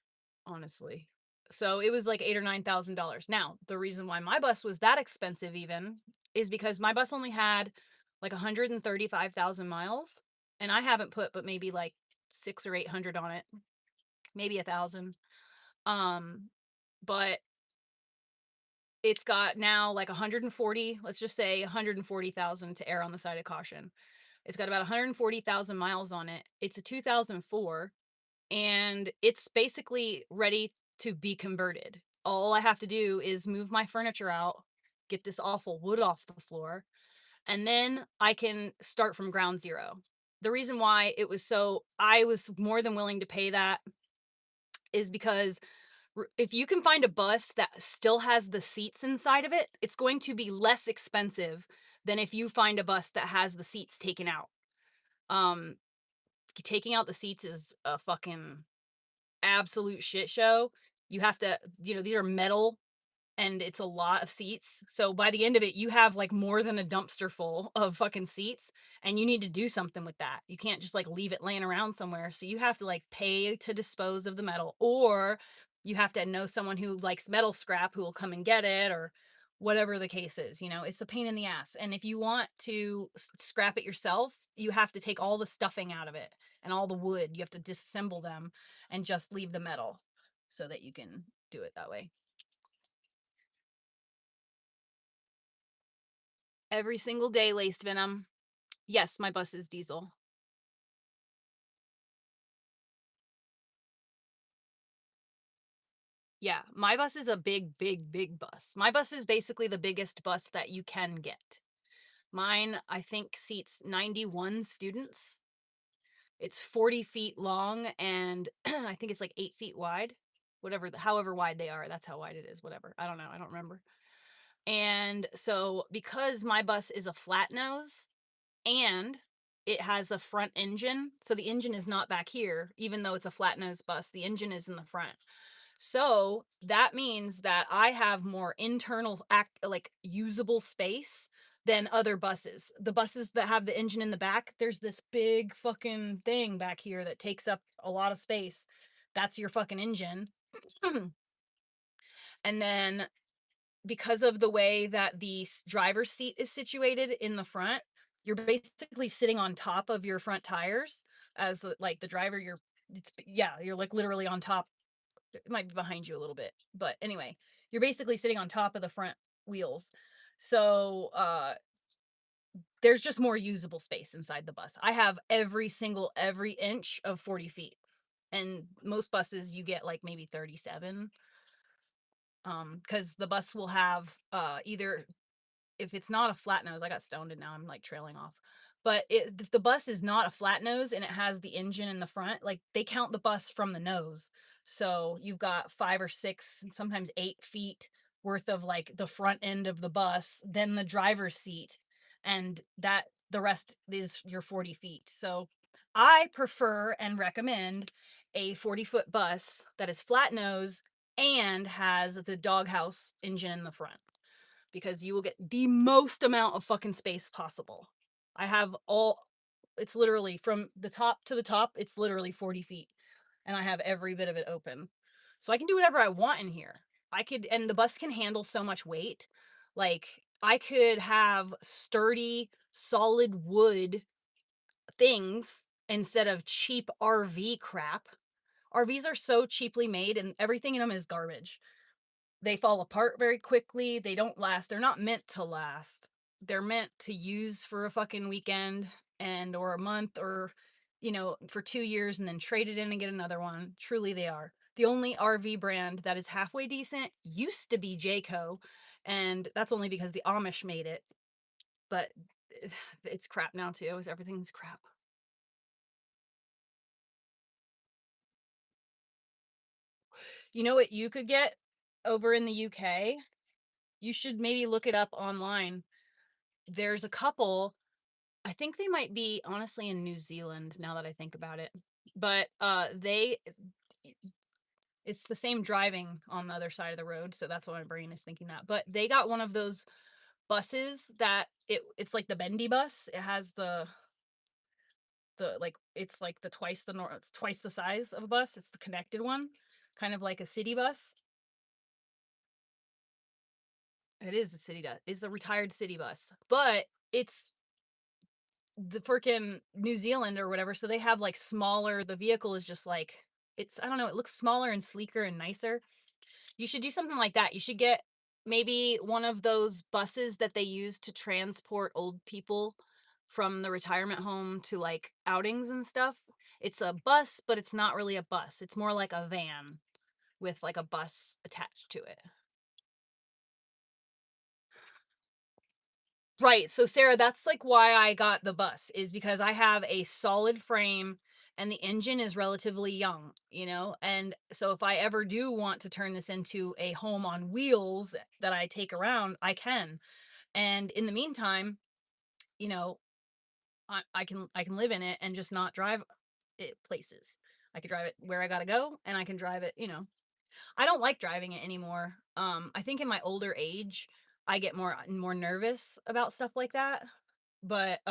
[SPEAKER 1] honestly. So it was like $8,000 or $9,000. Now, the reason why my bus was that expensive even is because my bus only had like 135,000 miles, and I haven't put but maybe like 600 or 800 on it, maybe 1,000. But it's got now like 140, let's just say 140,000 to err on the side of caution. It's got about 140,000 miles on it. It's a 2004, and it's basically ready to be converted. All I have to do is move my furniture out, get this awful wood off the floor, and then I can start from ground zero. The reason why I was more than willing to pay that is because if you can find a bus that still has the seats inside of it, it's going to be less expensive than if you find a bus that has the seats taken out. Taking out the seats is a fucking absolute shit show. You have to, these are metal and it's a lot of seats. So by the end of it, you have like more than a dumpster full of fucking seats, and you need to do something with that. You can't just like leave it laying around somewhere. So you have to like pay to dispose of the metal, or you have to know someone who likes metal scrap who will come and get it, or whatever the case is. It's a pain in the ass. And if you want to scrap it yourself, you have to take all the stuffing out of it and all the wood. You have to disassemble them and just leave the metal so that you can do it that way. Every single day, laced venom. Yes, my bus is diesel. Yeah, my bus is a big, big, big bus. My bus is basically the biggest bus that you can get. Mine, I think, seats 91 students. It's 40 feet long, and I think it's like 8 feet wide. However wide they are, that's how wide it is. Whatever. I don't know. I don't remember. And so, because my bus is a flat nose, and it has a front engine, so the engine is not back here, even though it's a flat nose bus, the engine is in the front. So that means that I have more internal like usable space than other buses. The buses that have the engine in the back, there's this big fucking thing back here that takes up a lot of space. That's your fucking engine. And then, because of the way that the driver's seat is situated in the front, you're basically sitting on top of your front tires as like the driver. You're like literally on top. It might be behind you a little bit, but anyway, you're basically sitting on top of the front wheels. So there's just more usable space inside the bus. I have every inch of 40 feet, and most buses you get like maybe 37. Because the bus will have either, if it's not a flat nose, I got stoned and now I'm like trailing off. But if the bus is not a flat nose and it has the engine in the front, like they count the bus from the nose. So you've got 5 or 6, sometimes 8 feet worth of like the front end of the bus, then the driver's seat, and that the rest is your 40 feet. So I prefer and recommend a 40-foot bus that is flat nose and has the doghouse engine in the front, because you will get the most amount of fucking space possible. It's literally from the top to the top, it's literally 40 feet. And I have every bit of it open. So I can do whatever I want in here. And the bus can handle so much weight. Like, I could have sturdy, solid wood things instead of cheap RV crap. RVs are so cheaply made and everything in them is garbage. They fall apart very quickly. They don't last. They're not meant to last. They're meant to use for a fucking weekend or a month, or for 2 years and then trade it in and get another one. Truly they are. The only RV brand that is halfway decent used to be Jayco, and that's only because the Amish made it. But it's crap now too. Everything's crap. You know what you could get over in the UK? You should maybe look it up online. There's a couple, I think they might be honestly in New Zealand now that I think about it. But it's the same driving on the other side of the road, so that's why my brain is thinking that. But they got one of those buses that it's like the bendy bus. It has the like it's like it's twice the size of a bus. It's the connected one, kind of like a city bus. It is a city bus. It's a retired city bus, but it's the freaking New Zealand or whatever. So they have like smaller. The vehicle is just like I don't know. It looks smaller and sleeker and nicer. You should do something like that. You should get maybe one of those buses that they use to transport old people from the retirement home to like outings and stuff. It's a bus, but it's not really a bus. It's more like a van with like a bus attached to it. Right. So Sarah, that's like why I got the bus, is because I have a solid frame and the engine is relatively young, you know? And so if I ever do want to turn this into a home on wheels that I take around, I can. And in the meantime, you know, I can live in it and just not drive it places. I could drive it where I gotta go, and I can drive it, you know. I don't like driving it anymore. I think in my older age, I get more nervous about stuff like that. But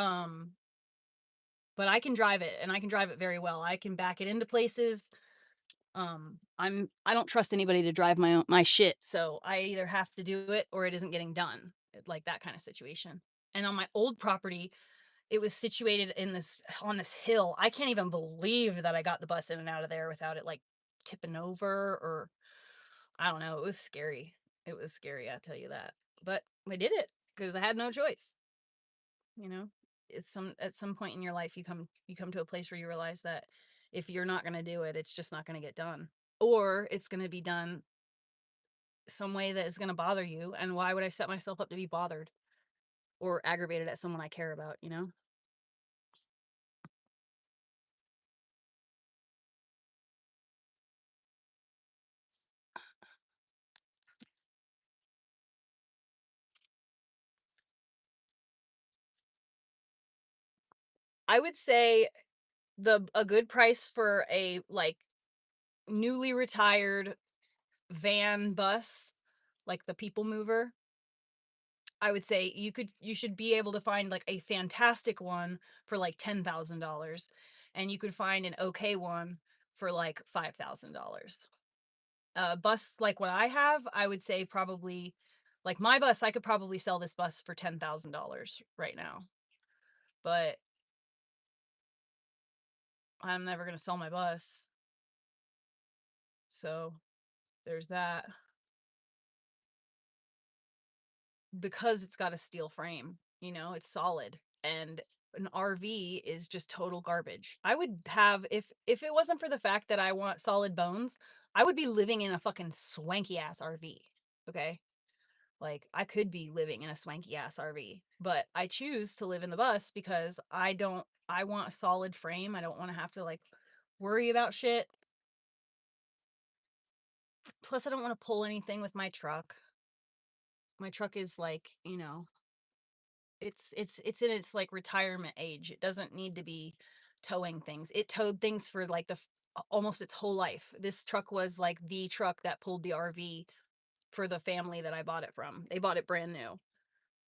[SPEAKER 1] but I can drive it, and I can drive it very well. I can back it into places. I don't trust anybody to drive my shit, so I either have to do it or it isn't getting done. Like that kind of situation. And on my old property, it was situated on this hill. I can't even believe that I got the bus in and out of there without it like tipping over, or I don't know. It was scary. It was scary, I tell you that. But I did it because I had no choice. You know, at some point in your life you come to a place where you realize that if you're not going to do it, it's just not going to get done, or it's going to be done some way that is going to bother you. And why would I set myself up to be bothered or aggravated at someone I care about, you know? I would say a good price for a like newly retired van bus, like the people mover, I would say you should be able to find like a fantastic one for like $10,000, and you could find an okay one for like $5,000. A bus like what I have, I would say probably like my bus, I could probably sell this bus for $10,000 right now. But I'm never going to sell my bus. So there's that. Because it's got a steel frame, you know, it's solid, and an RV is just total garbage. I would have if it wasn't for the fact that I want solid bones, I would be living in a fucking swanky ass RV. Okay? Like I could be living in a swanky ass RV, but I choose to live in the bus because I want a solid frame. I don't want to have to like worry about shit. Plus I don't want to pull anything with my truck. My truck is like, you know, it's in its like retirement age. It doesn't need to be towing things. It towed things for like almost its whole life. This truck was like the truck that pulled the RV for the family that I bought it from. They bought it brand new.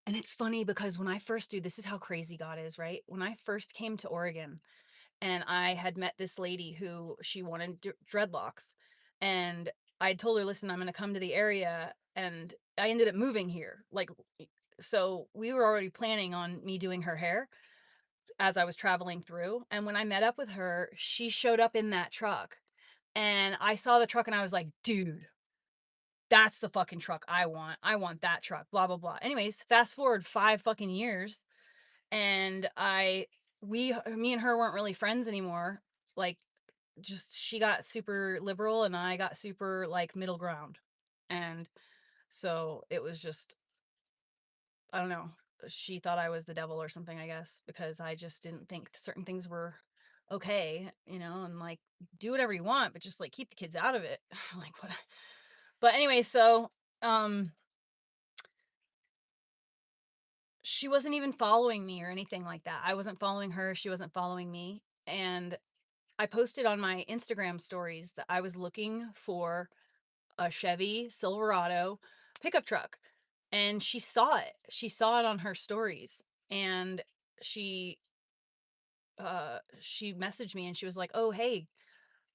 [SPEAKER 1] And it's funny because when I first do, this is how crazy God is, right? When I first came to Oregon and I had met this lady who she wanted dreadlocks, and I told her, listen, I'm going to come to the area, and I ended up moving here. Like, so we were already planning on me doing her hair as I was traveling through. And when I met up with her, she showed up in that truck. And I saw the truck and I was like, dude, that's the fucking truck I want. I want that truck, blah, blah, blah. Anyways, fast forward 5 fucking years. And me and her weren't really friends anymore. Like, just she got super liberal and I got super like middle ground. And so it was just, I don't know, she thought I was the devil or something, I guess, because I just didn't think certain things were okay, you know, and like do whatever you want, but just like keep the kids out of it. Like what? But anyway, so um she wasn't even following me or anything like that. I wasn't following her, she wasn't following me. And I posted on my Instagram stories that I was looking for a Chevy Silverado pickup truck. And she saw it. She saw it on her stories. And she she messaged me and she was like, "Oh, hey,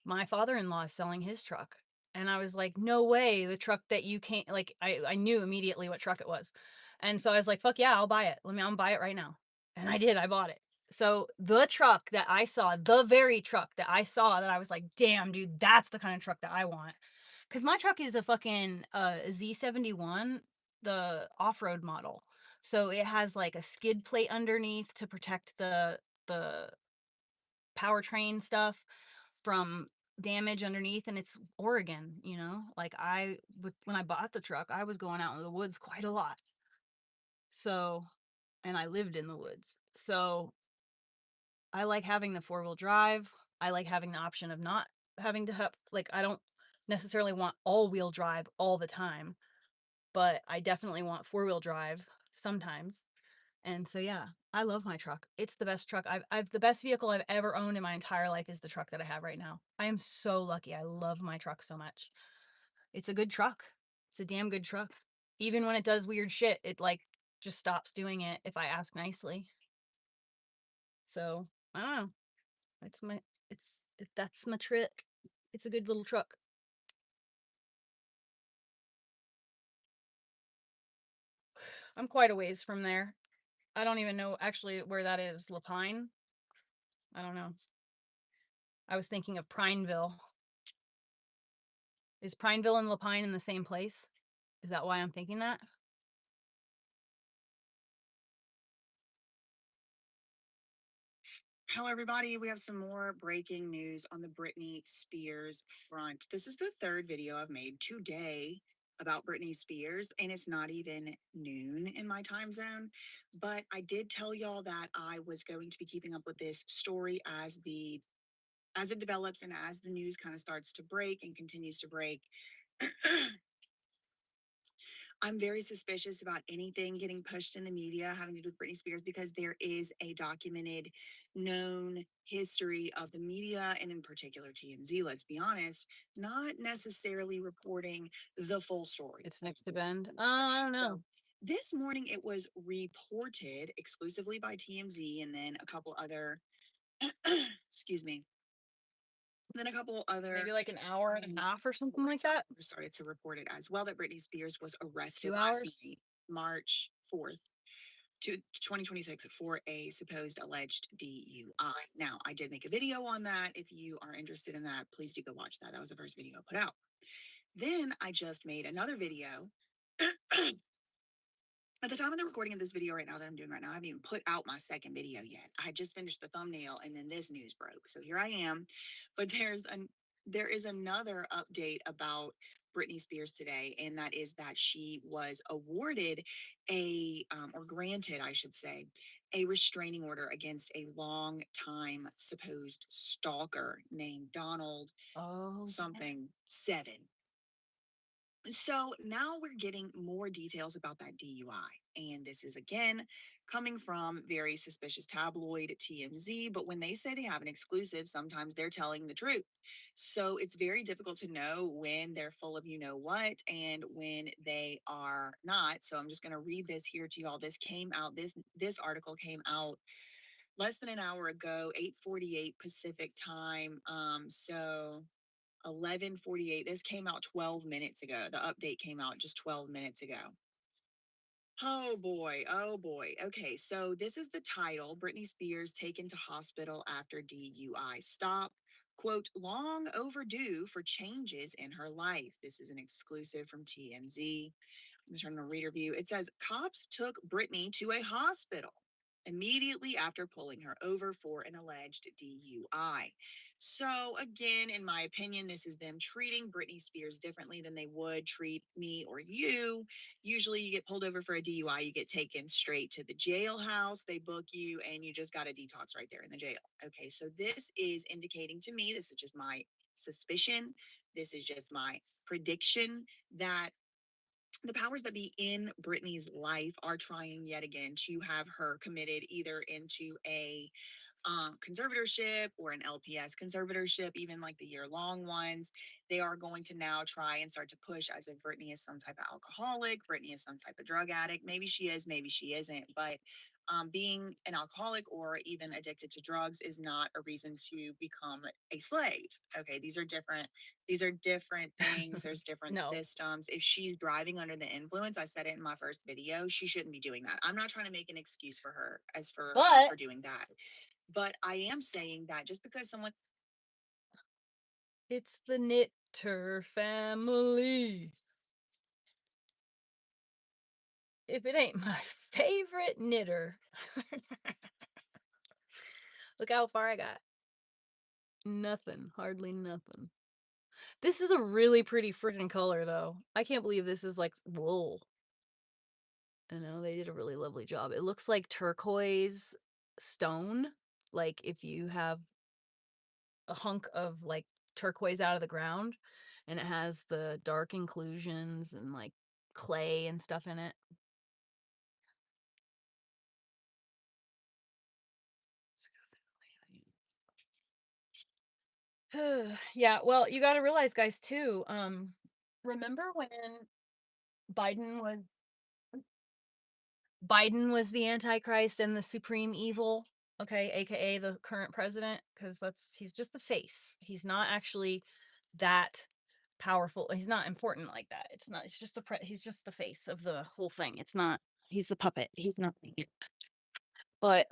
[SPEAKER 1] my father-in-law is selling his truck." And I was like, "No way, the truck that you can't," like I knew immediately what truck it was. And so I was like, "Fuck yeah, I'll buy it. I'll buy it right now." And I did. I bought it. So the truck that I saw, the very truck that I saw that I was like, "Damn, dude, that's the kind of truck that I want." Cuz my truck is a fucking Z71, the off-road model. So it has like a skid plate underneath to protect the powertrain stuff from damage underneath, and it's Oregon, you know? Like when I bought the truck, I was going out in the woods quite a lot. So, and I lived in the woods. So, I like having the four-wheel drive. I like having the option of not having to have like I don't necessarily want all-wheel drive all the time, but I definitely want four-wheel drive sometimes. And so yeah, I love my truck. It's the best truck. I've the best vehicle I've ever owned in my entire life is the truck that I have right now. I am so lucky. I love my truck so much. It's a good truck. It's a damn good truck. Even when it does weird shit, it like just stops doing it if I ask nicely. So, I don't know. It's my that's my trick. It's a good little truck. I'm quite a ways from there. I don't even know actually where that is. Lapine? I don't know. I was thinking of Prineville. Is Prineville and Lapine in the same place? Is that why I'm thinking that?
[SPEAKER 4] Hello, everybody. We have some more breaking news on the Britney Spears front. This is the third video I've made today about Britney Spears, and it's not even noon in my time zone. But I did tell y'all that I was going to be keeping up with this story as it develops and as the news kind of starts to break and continues to break. I'm very suspicious about anything getting pushed in the media having to do with Britney Spears because there is a documented, known history of the media and in particular TMZ, let's be honest, not necessarily reporting the full story.
[SPEAKER 1] It's next to Bend. Oh, I don't know.
[SPEAKER 4] This morning it was reported exclusively by TMZ and then a couple other, excuse me, then a couple other
[SPEAKER 1] Maybe like an hour and a half or something like that.
[SPEAKER 4] started to report it as well that Britney Spears was arrested
[SPEAKER 1] 2
[SPEAKER 4] last
[SPEAKER 1] hours.
[SPEAKER 4] night, March 4th, 2026 for a supposed alleged DUI. Now, I did make a video on that. If you are interested in that, please do go watch that. That was the first video I put out. Then I just made another video. At the time of the recording of this video right now that I'm doing right now, I haven't even put out my second video yet. I had just finished the thumbnail and then this news broke. So here I am. But there is another update about Britney Spears today, and that is that she was awarded or granted, I should say, a restraining order against a long time supposed stalker named Donald
[SPEAKER 1] Oh,
[SPEAKER 4] something 7. So now we're getting more details about that DUI. And this is again coming from very suspicious tabloid TMZ. But when they say they have an exclusive, sometimes they're telling the truth. So it's very difficult to know when they're full of you know what and when they are not. So I'm just going to read this here to y'all. This came out, this article came out less than an hour ago, 8:48 Pacific time. So 11:48. This came out 12 minutes ago. The update came out just 12 minutes ago. Oh boy. Oh boy. Okay. So this is the title. Britney Spears taken to hospital after DUI stop. Quote, long overdue for changes in her life. This is an exclusive from TMZ. I'm turning to reader view. It says cops took Britney to a hospital immediately after pulling her over for an alleged DUI. So, again, in my opinion, this is them treating Britney Spears differently than they would treat me or you. Usually, you get pulled over for a DUI, you get taken straight to the jailhouse, they book you, and you just got a detox right there in the jail. Okay, so this is indicating to me, this is just my suspicion, this is just my prediction that the powers that be in Britney's life are trying yet again to have her committed either into a conservatorship or an LPS conservatorship, even like the year long ones. They are going to now try and start to push as if Brittany is some type of alcoholic, Brittany is some type of drug addict. Maybe she is, maybe she isn't. But being an alcoholic or even addicted to drugs is not a reason to become a slave. Okay, these are different. These are different things. There's different
[SPEAKER 1] No.
[SPEAKER 4] systems. If she's driving under the influence, I said it in my first video, she shouldn't be doing that. I'm not trying to make an excuse for her as for
[SPEAKER 1] But
[SPEAKER 4] doing that. But I am saying that just because someone
[SPEAKER 1] it's the Knitter family. If it ain't my favorite knitter. Look how far I got. Nothing. Hardly nothing. This is a really pretty freaking color, though. I can't believe this is like wool. I know they did a really lovely job. It looks like turquoise stone. Like if you have a hunk of like turquoise out of the ground and it has the dark inclusions and like clay and stuff in it. Yeah, well, you got to realize, guys, too. Remember when Biden was Biden was the Antichrist and the supreme evil, okay, aka the current president, because he's just the face. He's not actually that powerful. He's not important like that. It's not. It's just he's just the face of the whole thing. It's not. He's the puppet. He's not. But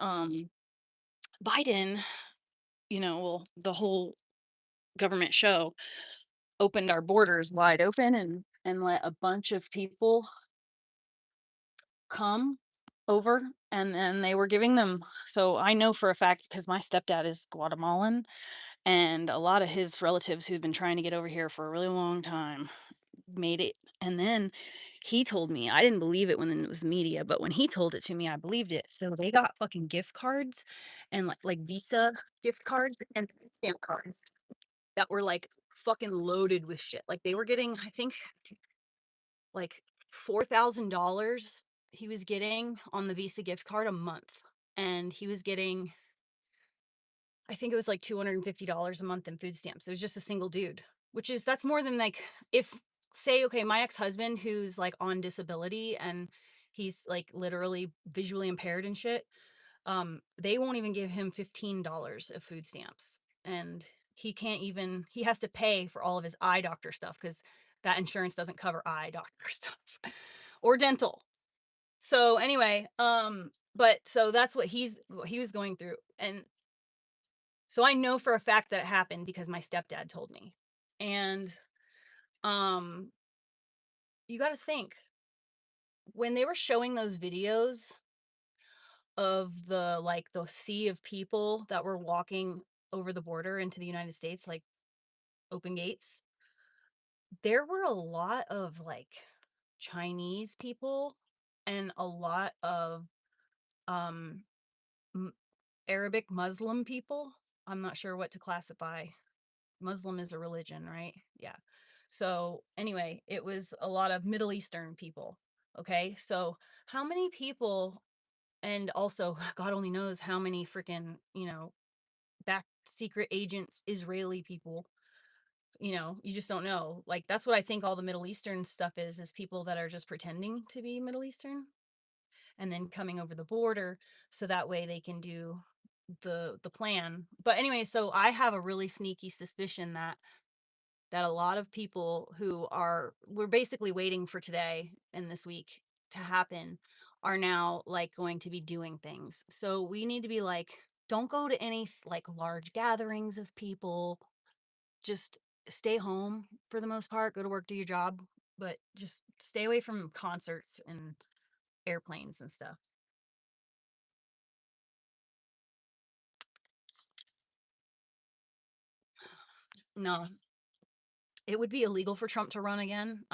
[SPEAKER 1] Biden, well, the whole government show opened our borders wide open and let a bunch of people come over, and then they were giving them, so I know for a fact because my stepdad is Guatemalan, and a lot of his relatives who've been trying to get over here for a really long time made it. And then he told me, I didn't believe it when it was media, but when he told it to me, I believed it. So they got fucking gift cards and like Visa gift cards and stamp cards that were like fucking loaded with shit. Like they were getting, I think, like $4,000 he was getting on the Visa gift card a month. And he was getting, I think it was like $250 a month in food stamps. It was just a single dude, that's more than like, if say, okay, my ex-husband who's like on disability and he's like literally visually impaired and shit, they won't even give him $15 of food stamps. And he has to pay for all of his eye doctor stuff because that insurance doesn't cover eye doctor stuff or dental. So anyway, but so that's what he was going through. And so I know for a fact that it happened because my stepdad told me. And you got to think, when they were showing those videos of the sea of people that were walking over the border into the United States, like open gates, there were a lot of like Chinese people and a lot of um Arabic Muslim people. I'm not sure what to classify. Muslim is a religion, right? Yeah. So anyway, it was a lot of Middle Eastern people. Okay. So how many people, and also God only knows how many freaking, back secret agents, Israeli people, you just don't know. Like, that's what I think all the Middle Eastern stuff is people that are just pretending to be Middle Eastern and then coming over the border so that way they can do the plan. But anyway, so I have a really sneaky suspicion that a lot of people who we're basically waiting for today and this week to happen are now like going to be doing things. So we need to be like, don't go to any like large gatherings of people. Just stay home for the most part, go to work, do your job, but just stay away from concerts and airplanes and stuff. No, it would be illegal for Trump to run again.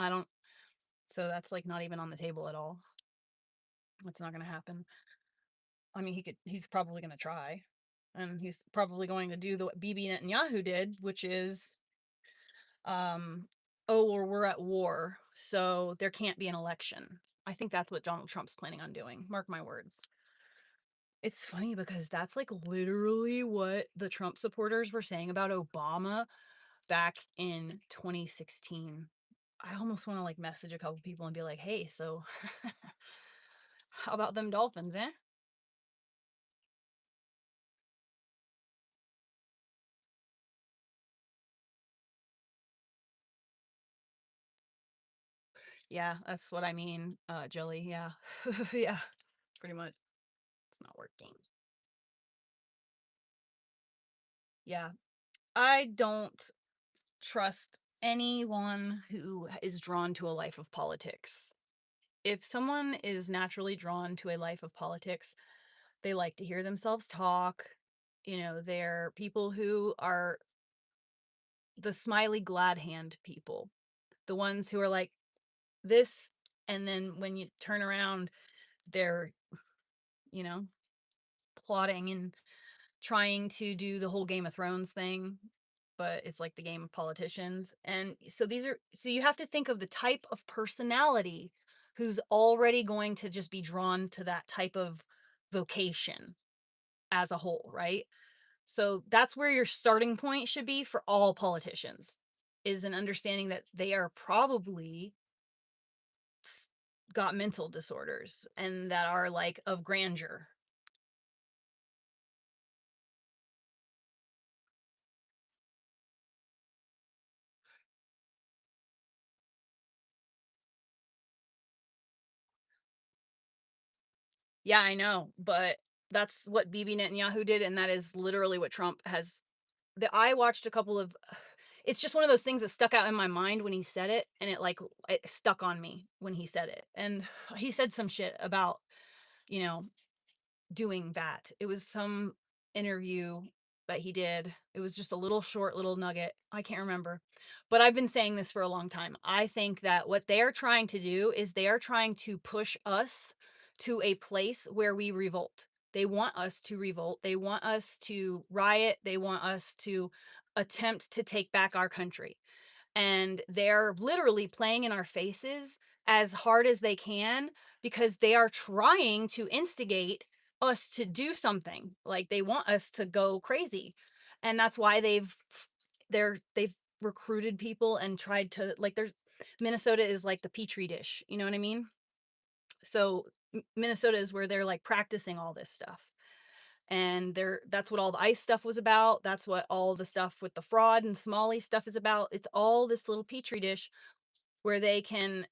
[SPEAKER 1] So that's like not even on the table at all. It's not going to happen. I mean, he's probably going to try, and he's probably going to do what Bibi Netanyahu did, which is, oh, or we're at war, so there can't be an election. I think that's what Donald Trump's planning on doing. Mark my words. It's funny because that's like literally what the Trump supporters were saying about Obama back in 2016. I almost want to like message a couple people and be like, hey, so how about them Dolphins, eh? Yeah, that's what I mean, Jelly. Yeah. Yeah, pretty much. It's not working. Yeah. I don't trust anyone who is drawn to a life of politics. If someone is naturally drawn to a life of politics, they like to hear themselves talk. You know, they're people who are the smiley glad hand people. The ones who are like this, and then when you turn around, they're, you know, plotting and trying to do the whole Game of Thrones thing, but it's like the game of politicians. And so so you have to think of the type of personality who's already going to just be drawn to that type of vocation as a whole, right? So that's where your starting point should be for all politicians, is an understanding that they are probably got mental disorders and that are like of grandeur. Yeah, I know, but that's what Bibi Netanyahu did, and that is literally what Trump has. I watched a couple of. It's just one of those things that stuck out in my mind when he said it, and it stuck on me when he said it. And he said some shit about, you know, doing that. It was some interview that he did. It was just a little short little nugget. I can't remember. But I've been saying this for a long time. I think that what they are trying to do is they are trying to push us to a place where we revolt. They want us to revolt. They want us to riot. They want us to attempt to take back our country. And they're literally playing in our faces as hard as they can because they are trying to instigate us to do something. Like they want us to go crazy. And that's why they've recruited people and tried to, like, there's Minnesota is like the petri dish, you know what I mean? So Minnesota is where they're like practicing all this stuff. And that's what all the ICE stuff was about. That's what all the stuff with the fraud and Smalley stuff is about. It's all this little petri dish where they can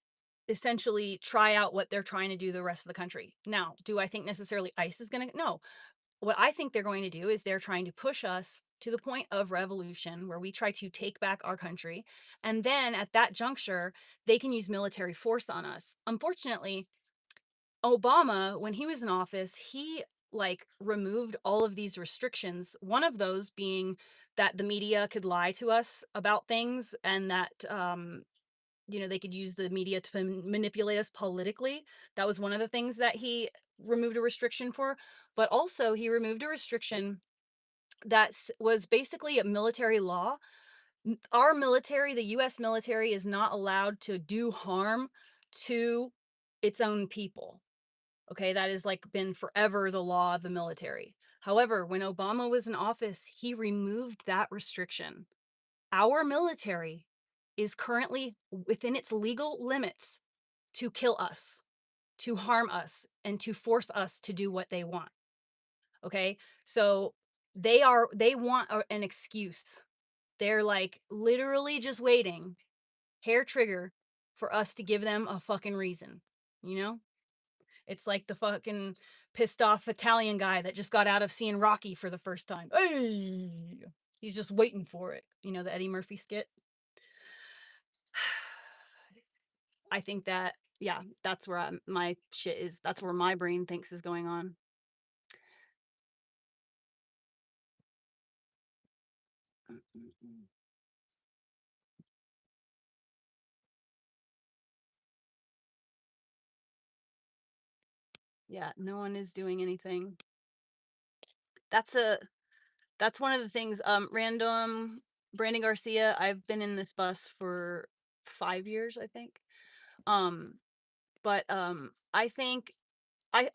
[SPEAKER 1] essentially try out what they're trying to do the rest of the country. Now, do I think necessarily ICE is going to? No. What I think they're going to do is they're trying to push us to the point of revolution where we try to take back our country. And then at that juncture, they can use military force on us. Unfortunately, Obama, when he was in office, he like removed all of these restrictions. One of those being that the media could lie to us about things, and that they could use the media to manipulate us politically. That was one of the things that he removed a restriction for. But also he removed a restriction that was basically a military law. Our military, the US military, is not allowed to do harm to its own people. Okay, that has like been forever the law of the military. However, when Obama was in office, he removed that restriction. Our military is currently within its legal limits to kill us, to harm us, and to force us to do what they want. Okay? So they want an excuse. They're like literally just waiting, hair trigger, for us to give them a fucking reason, you know? It's like the fucking pissed off Italian guy that just got out of seeing Rocky for the first time. Hey, he's just waiting for it. You know, the Eddie Murphy skit. I think that, yeah, that's where my shit is. That's where my brain thinks is going on. Yeah, no one is doing anything. That's one of the things. Random Brandon Garcia. I've been in this bus for 5 years, I think. But I think I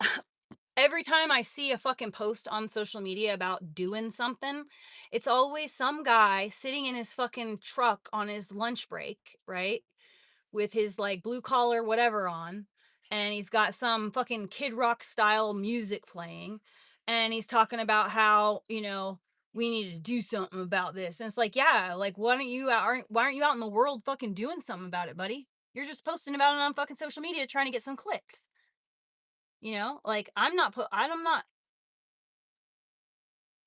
[SPEAKER 1] every time I see a fucking post on social media about doing something, it's always some guy sitting in his fucking truck on his lunch break, right? With his like blue collar whatever on, and he's got some fucking Kid Rock style music playing, and he's talking about how, we need to do something about this. And it's like, yeah, like why aren't you out in the world fucking doing something about it, buddy? You're just posting about it on fucking social media trying to get some clicks. Like I'm not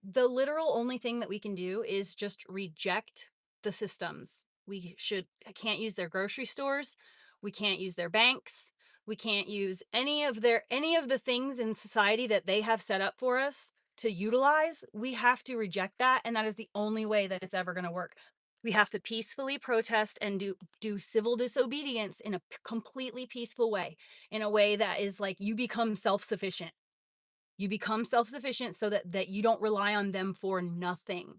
[SPEAKER 1] the literal only thing that we can do is just reject the systems. I can't use their grocery stores. We can't use their banks. We can't use any of the things in society that they have set up for us to utilize. We have to reject that. And that is the only way that it's ever going to work. We have to peacefully protest and do civil disobedience in a completely peaceful way, in a way that is like you become self-sufficient. You become self-sufficient so that you don't rely on them for nothing.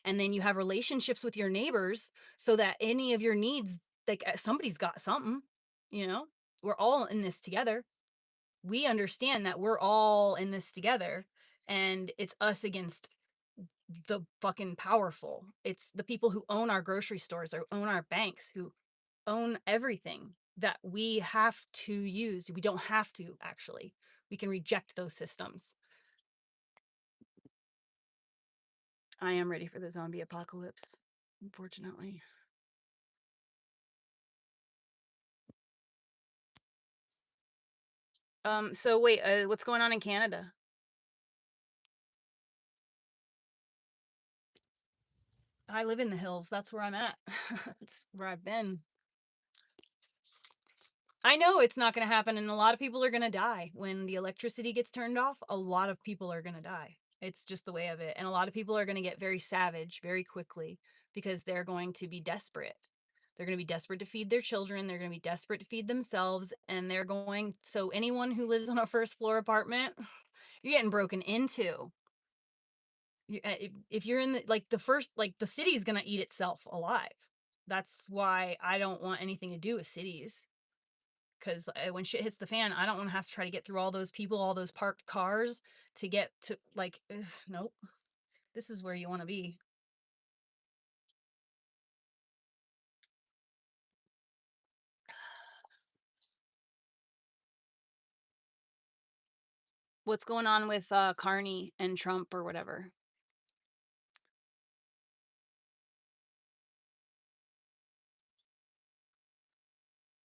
[SPEAKER 1] And then you have relationships with your neighbors so that any of your needs, like somebody's got something, you know? We're all in this together. We understand that we're all in this together, and it's us against the fucking powerful. It's the people who own our grocery stores or own our banks, who own everything that we have to use. We don't have to, actually. We can reject those systems. I am ready for the zombie apocalypse, unfortunately. So wait, what's going on in Canada? I live in the hills. That's where I'm at. That's where I've been. I know it's not going to happen, and a lot of people are going to die. When the electricity gets turned off, a lot of people are going to die. It's just the way of it. And a lot of people are going to get very savage very quickly because they're going to be desperate. They're going to be desperate to feed their children. They're going to be desperate to feed themselves. And so anyone who lives on a first floor apartment, you're getting broken into. If you're in the city's going to eat itself alive. That's why I don't want anything to do with cities. Because when shit hits the fan, I don't want to have to try to get through all those people, all those parked cars to get to, like, nope. This is where you want to be. What's going on with Carney and Trump or whatever?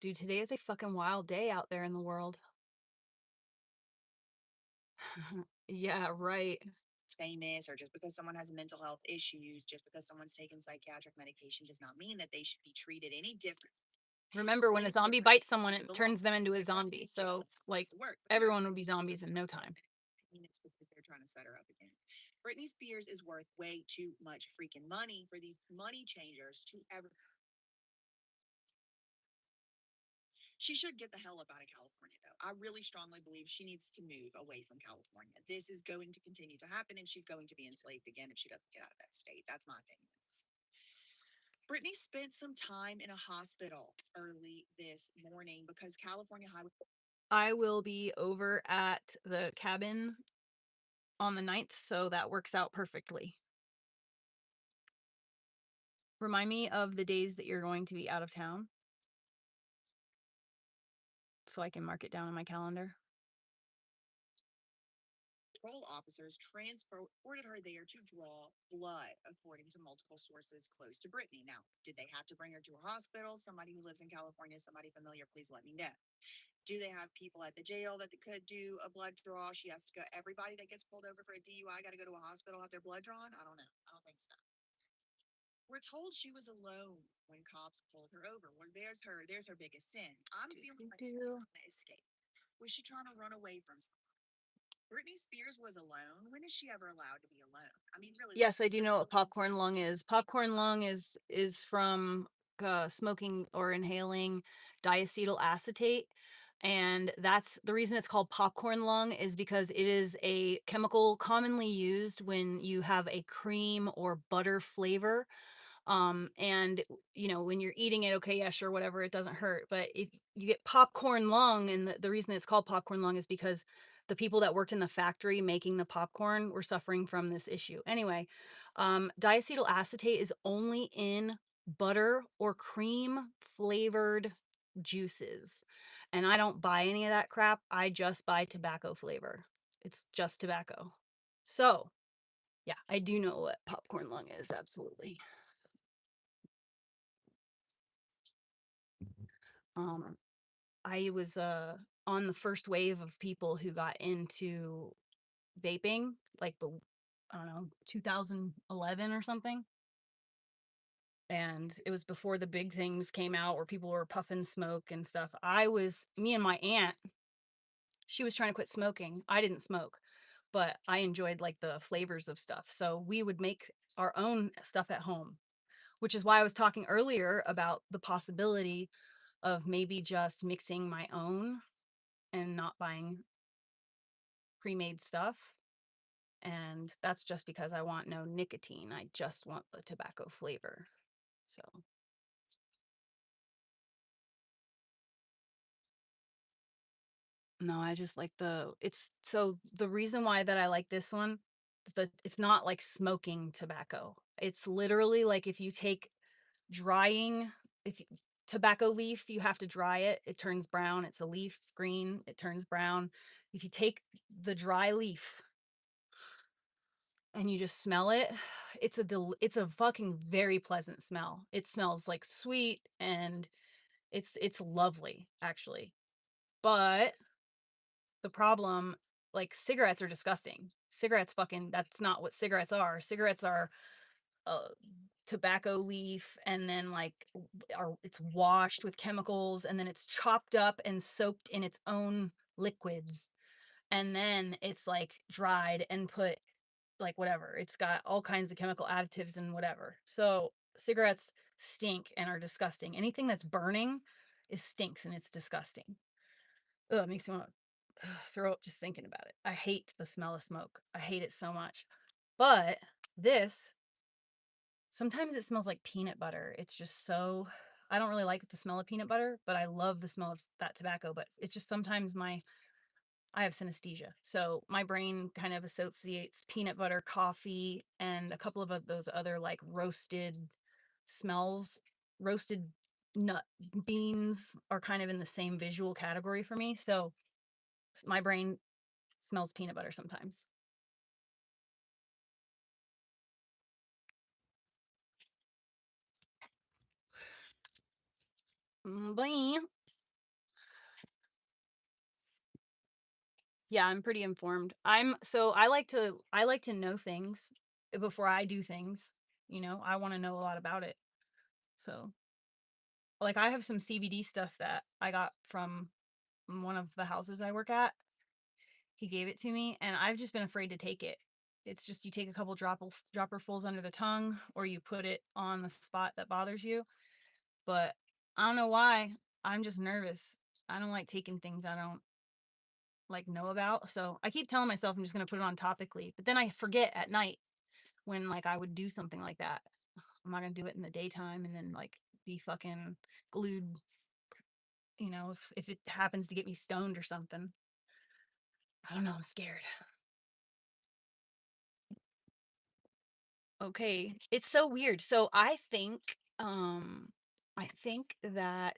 [SPEAKER 1] Dude, today is a fucking wild day out there in the world. Yeah, right.
[SPEAKER 4] Famous, or just because someone has mental health issues, just because someone's taking psychiatric medication does not mean that they should be treated any different.
[SPEAKER 1] Remember, when a zombie bites someone, it turns them into a zombie. So, like, everyone would be zombies in no time.
[SPEAKER 4] It's because they're trying to set her up again. Britney Spears is worth way too much freaking money for these money changers to ever. She should get the hell up out of California, though. I really strongly believe she needs to move away from California. This is going to continue to happen, and she's going to be enslaved again if she doesn't get out of that state. That's my opinion. Britney spent some time in a hospital early this morning because California highway.
[SPEAKER 1] I will be over at the cabin on the 9th, so that works out perfectly. Remind me of the days that you're going to be out of town so I can mark it down on my calendar.
[SPEAKER 4] Patrol officers transported her there to draw blood, according to multiple sources close to Britney. Now, did they have to bring her to a hospital? Somebody who lives in California, somebody familiar, please let me know. Do they have people at the jail that they could do a blood draw? She has to go. Everybody that gets pulled over for a DUI got to go to a hospital, have their blood drawn? I don't know. I don't think so. We're told she was alone when cops pulled her over. Well, there's her biggest sin. I'm feeling like she's trying to escape. Was she trying to run away from something? Britney Spears was alone. When is she ever allowed to be alone? I mean, really.
[SPEAKER 1] Yes, I do know what popcorn lung is. Popcorn lung is from smoking or inhaling diacetyl acetate. And that's the reason it's called popcorn lung, is because it is a chemical commonly used when you have a cream or butter flavor. And when you're eating it, okay, yeah, sure, whatever, it doesn't hurt. But if you get popcorn lung, and the reason it's called popcorn lung is because the people that worked in the factory making the popcorn were suffering from this issue. Anyway, diacetyl acetate is only in butter or cream flavored juices. And I don't buy any of that crap. I just buy tobacco flavor. It's just tobacco. So, yeah, I do know what popcorn lung is. Absolutely. I was on the first wave of people who got into vaping, like I don't know, 2011 or something. And it was before the big things came out where people were puffing smoke and stuff. Me and my aunt, she was trying to quit smoking. I didn't smoke, but I enjoyed like the flavors of stuff. So we would make our own stuff at home, which is why I was talking earlier about the possibility of maybe just mixing my own and not buying pre-made stuff. And that's just because I want no nicotine. I just want the tobacco flavor. So no, I just like the reason why that I like this one, it's not like smoking tobacco. It's literally like if you take drying, if tobacco leaf, you have to dry it. It turns brown. It's a leaf green. It turns brown. If you take the dry leaf and you just smell it, it's a fucking very pleasant smell. It smells like sweet, and it's lovely actually. But the problem, like, cigarettes are disgusting. Cigarettes fucking, that's not what cigarettes are. Cigarettes are tobacco leaf, and then like it's washed with chemicals, and then it's chopped up and soaked in its own liquids, and then it's like dried and put like whatever. It's got all kinds of chemical additives and whatever. So cigarettes stink and are disgusting. Anything that's burning is stinks and it's disgusting. Ugh, it makes me want to throw up just thinking about it. I hate the smell of smoke. I hate it so much. But this, sometimes it smells like peanut butter. It's just so, I don't really like the smell of peanut butter, but I love the smell of that tobacco. But it's just sometimes I have synesthesia. So my brain kind of associates peanut butter, coffee, and a couple of those other like roasted smells. Roasted nut beans are kind of in the same visual category for me. So my brain smells peanut butter sometimes. Bye. Yeah, I'm pretty informed. I like to know things before I do things. I want to know a lot about it. So, like, I have some CBD stuff that I got from one of the houses I work at. He gave it to me, and I've just been afraid to take it. It's just you take a couple dropperfuls under the tongue, or you put it on the spot that bothers you. But I don't know why. I'm just nervous. I don't like taking things I don't like know about. So I keep telling myself I'm just gonna put it on topically, but then I forget at night when like I would do something like that. I'm not gonna do it in the daytime and then like be fucking glued, if it happens to get me stoned or something. I don't know, I'm scared. Okay. It's so weird. So I think that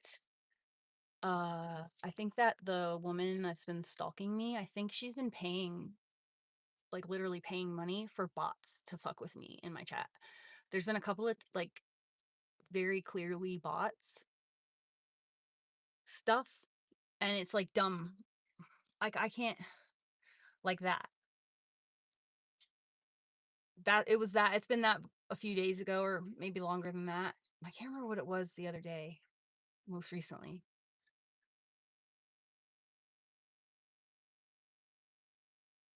[SPEAKER 1] the woman that's been stalking me, I think she's been paying, like literally paying money for bots to fuck with me in my chat. There's been a couple of like very clearly bots stuff, and it's like dumb. Like I can't, like that it's been that a few days ago, or maybe longer than that. I can't remember what it was the other day, most recently.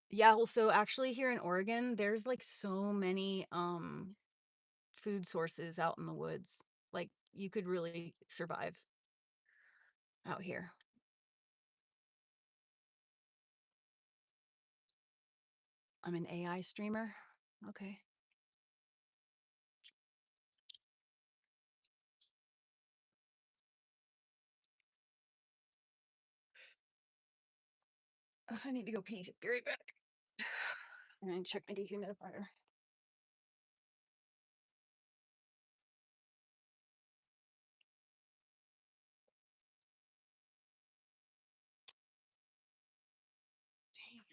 [SPEAKER 1] Yeah, well, so actually here in Oregon, there's like so many food sources out in the woods. Like you could really survive out here. I'm an AI streamer. Okay. I need to go pee. Be right back. And check my dehumidifier. Damn.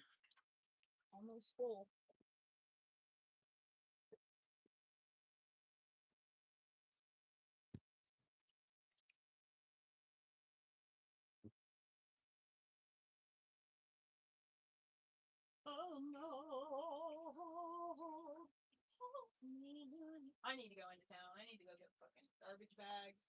[SPEAKER 1] Almost full. Oh no. I need to go into town. I need to go get fucking garbage bags.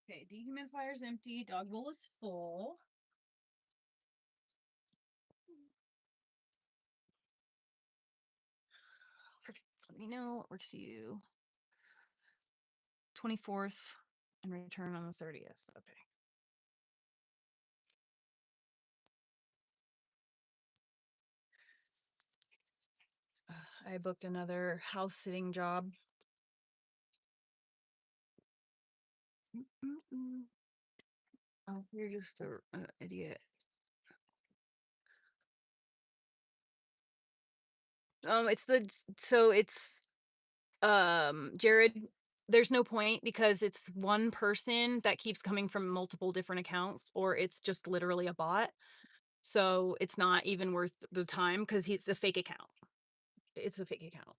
[SPEAKER 1] Okay, dehumidifier's empty. Dog bowl is full. Perfect. Let me know what works for you. 24th and return on the 30th. Okay. I booked another house sitting job. Oh, you're just an idiot. It's Jared, there's no point because it's one person that keeps coming from multiple different accounts, or it's just literally a bot. So it's not even worth the time because it's a fake account. It's a fake account.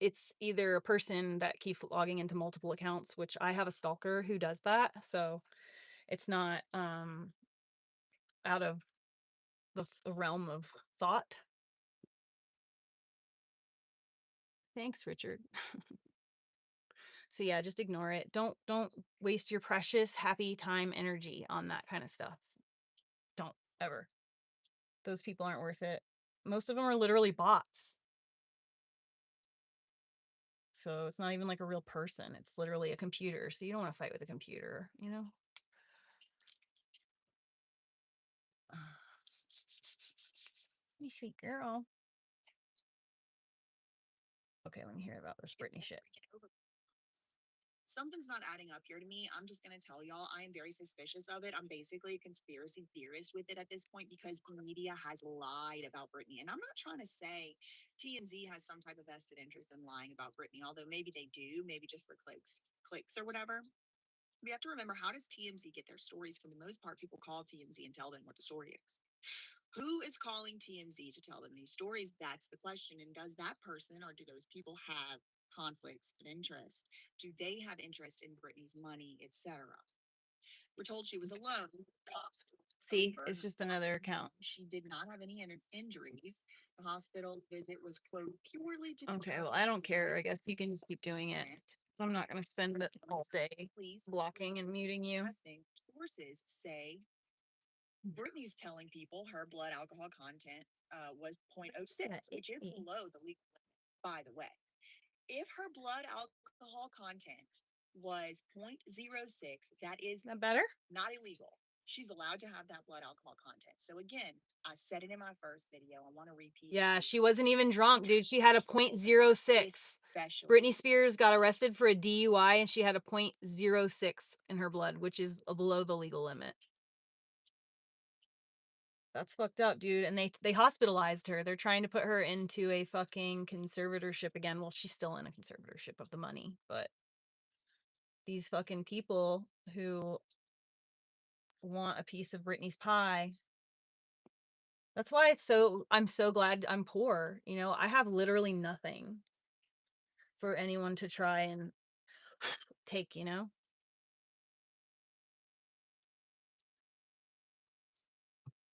[SPEAKER 1] It's either a person that keeps logging into multiple accounts, which I have a stalker who does that. So it's not out of the realm of thought. Thanks, Richard. So yeah, just ignore it. Don't waste your precious happy time energy on that kind of stuff. Don't ever. Those people aren't worth it. Most of them are literally bots. So it's not even like a real person. It's literally a computer. So you don't want to fight with a computer, you know? You sweet girl. Okay, let me hear about this Britney shit.
[SPEAKER 4] Something's not adding up here to me. I'm just going to tell y'all, I am very suspicious of it. I'm basically a conspiracy theorist with it at this point because the media has lied about Britney. And I'm not trying to say TMZ has some type of vested interest in lying about Britney, although maybe they do, maybe just for clicks or whatever. We have to remember, how does TMZ get their stories? For the most part, people call TMZ and tell them what the story is. Who is calling TMZ to tell them these stories? That's the question. And does that person, or do those people have conflicts of interest? Do they have interest in Britney's money, etc.? We're told she was alone. Cops
[SPEAKER 1] See,
[SPEAKER 4] confirmed
[SPEAKER 1] it's just another account.
[SPEAKER 4] she did not have any injuries. The hospital visit was, quote, purely to
[SPEAKER 1] Okay, well, I don't care. I guess you can just keep doing it. So I'm not going to spend the whole day blocking and muting you.
[SPEAKER 4] Sources say Britney's telling people her blood alcohol content was 0.06, which is below the legal limit, by the way. If her blood alcohol content was 0.06, that is
[SPEAKER 1] Is that better?
[SPEAKER 4] not illegal. she's allowed to have that blood alcohol content. So again, I said it in my first video. I want to repeat.
[SPEAKER 1] Yeah, she wasn't even drunk, dude. She had a .06. Britney Spears got arrested for a DUI and she had a .06 in her blood, which is below the legal limit. That's fucked up, dude. And they hospitalized her. They're trying to put her into a fucking conservatorship again. Well, she's still in a conservatorship of the money, but these fucking people who want a piece of Britney's pie. That's why I'm so glad I'm poor. You know, I have literally nothing for anyone to try and take, you know?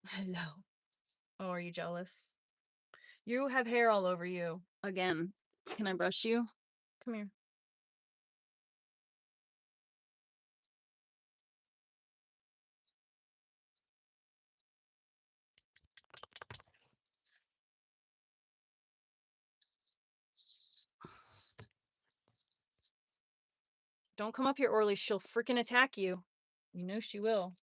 [SPEAKER 1] Hello. Oh, are you jealous? You have hair all over you. Again. Can I brush you? Come here. Don't come up here, Orly. She'll freaking attack you. You know she will.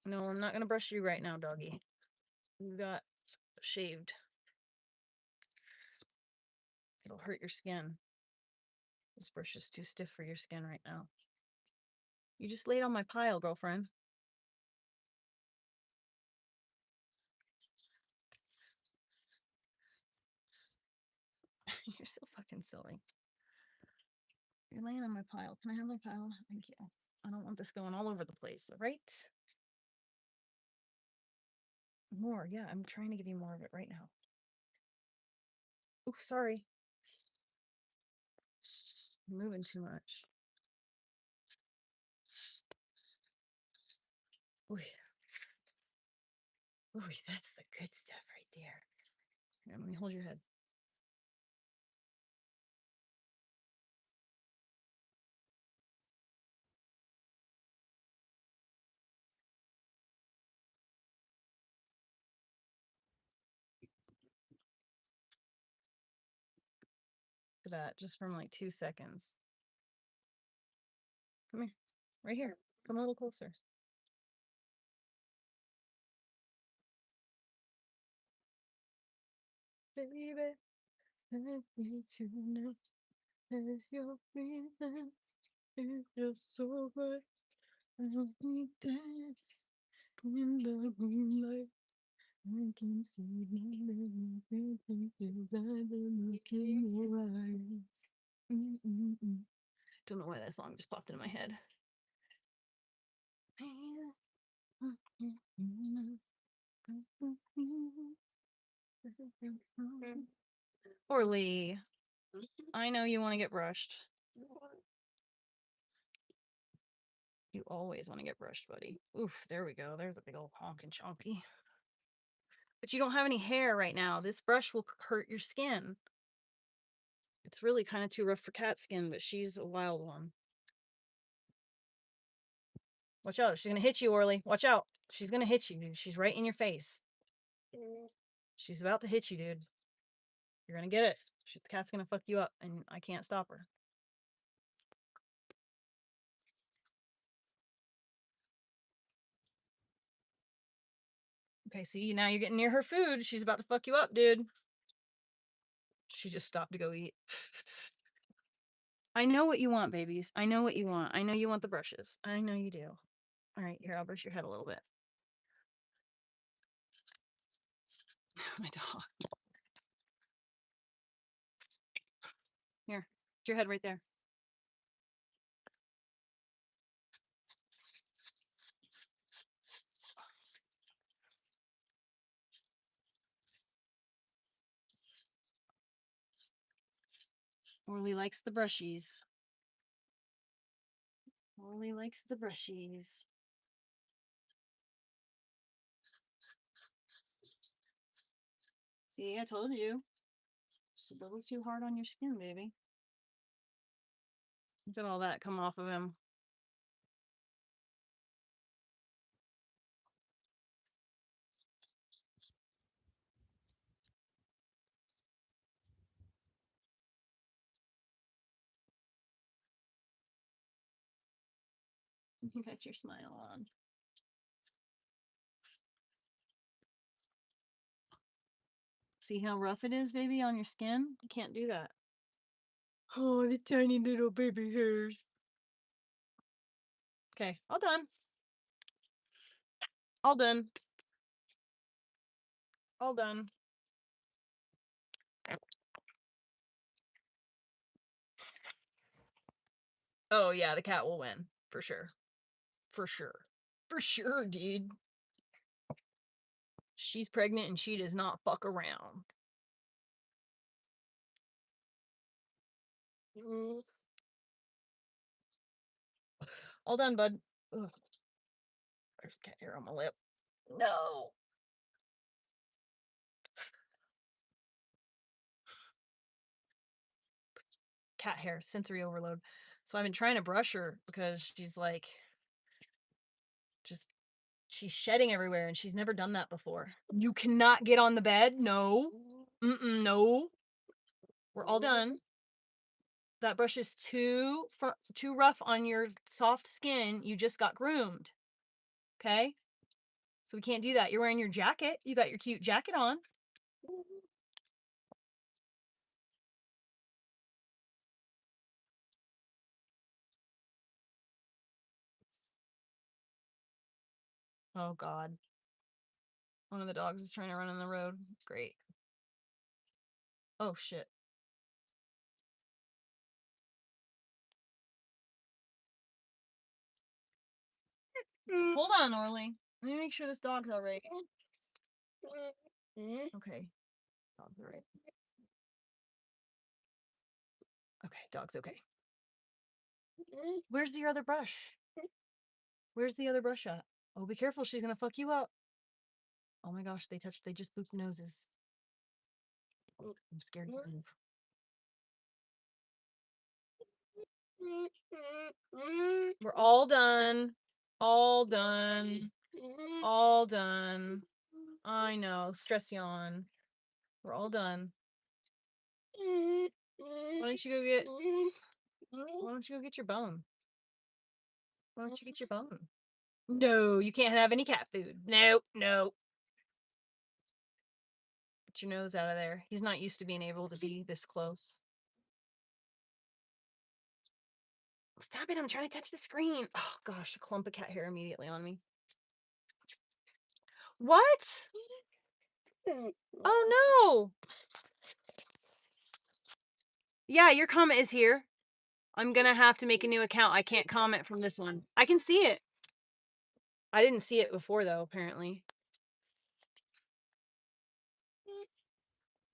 [SPEAKER 1] No, I'm not going to brush you right now, doggy. You got shaved. It'll hurt your skin. This brush is too stiff for your skin right now. You just laid on my pile, girlfriend. You're so fucking silly. You're laying on my pile. Can I have my pile? Thank you. I don't want this going all over the place, all right? More, yeah, I'm trying to give you more of it right now. Oh, sorry. I'm moving too much. Ooh. Ooh, that's the good stuff right there. Here, let me hold your head. Look at that, just from like 2 seconds. Come here, right here. Come a little closer. Baby, I need to know that your feelings is just so good. And we dance in the moonlight. I can see the things that look in your eyes. Don't know why that song just popped into my head. Orly, I know you want to get brushed. You always want to get brushed, buddy. Oof, there we go. There's a big old honkin' chonky. But you don't have any hair right now. This brush will hurt your skin. It's really kind of too rough for cat skin, but she's a wild one. Watch out. She's going to hit you, Orly. Watch out. She's going to hit you, dude. She's right in your face. She's about to hit you, dude. You're going to get it. The cat's going to fuck you up, and I can't stop her. Okay, see, now you're getting near her food. She's about to fuck you up, dude. She just stopped to go eat. I know what you want, babies. I know what you want. I know you want the brushes. I know you do. All right, here, I'll brush your head a little bit. My dog. Here, put your head right there. Orly likes the brushies. Orly likes the brushies. See, I told you. It's a little too hard on your skin, baby. Look at all that come off of him. You got your smile on. See how rough it is, baby, on your skin? You can't do that. Oh, the tiny little baby hairs. Okay, all done. All done. All done. Oh, yeah, the cat will win. For sure. For sure. For sure, dude. She's pregnant and she does not fuck around. All done, bud. Ugh. There's cat hair on my lip. No. Cat hair, sensory overload. So I've been trying to brush her because she's like, she's shedding everywhere and she's never done that before. You cannot get on the bed. No. No. We're all done. That brush is too rough on your soft skin. You just got groomed. Okay? So we can't do that. You're wearing your jacket. You got your cute jacket on. Oh, God. One of the dogs is trying to run on the road. Great. Oh, shit. Hold on, Orly. Let me make sure this dog's all right. Okay. Dog's all right. Okay, dog's okay. Where's the other brush? Where's the other brush at? Oh, be careful. She's gonna fuck you up. Oh my gosh, they just booped noses. I'm scared to move. We're all done. All done. All done. I know. Stress yawn. We're all done. Why don't you go get your bone? Why don't you get your bone? No, you can't have any cat food. No. Get your nose out of there. He's not used to being able to be this close. Stop it, I'm trying to touch the screen. Oh gosh, a clump of cat hair immediately on me. What? Oh no. Yeah, your comment is here. I'm gonna have to make a new account. I can't comment from this one. I can see it. I didn't see it before though, apparently.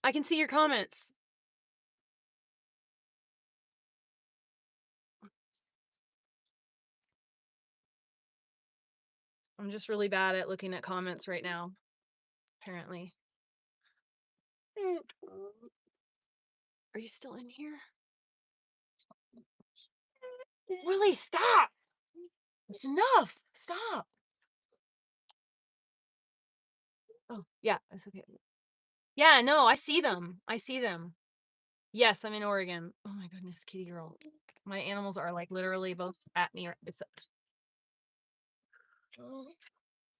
[SPEAKER 1] I can see your comments. I'm just really bad at looking at comments right now, apparently. Are you still in here? Really, stop! It's enough! Stop! Oh, yeah, it's okay. Yeah, no, I see them. I see them. Yes, I'm in Oregon. Oh my goodness, kitty girl. My animals are like literally both at me.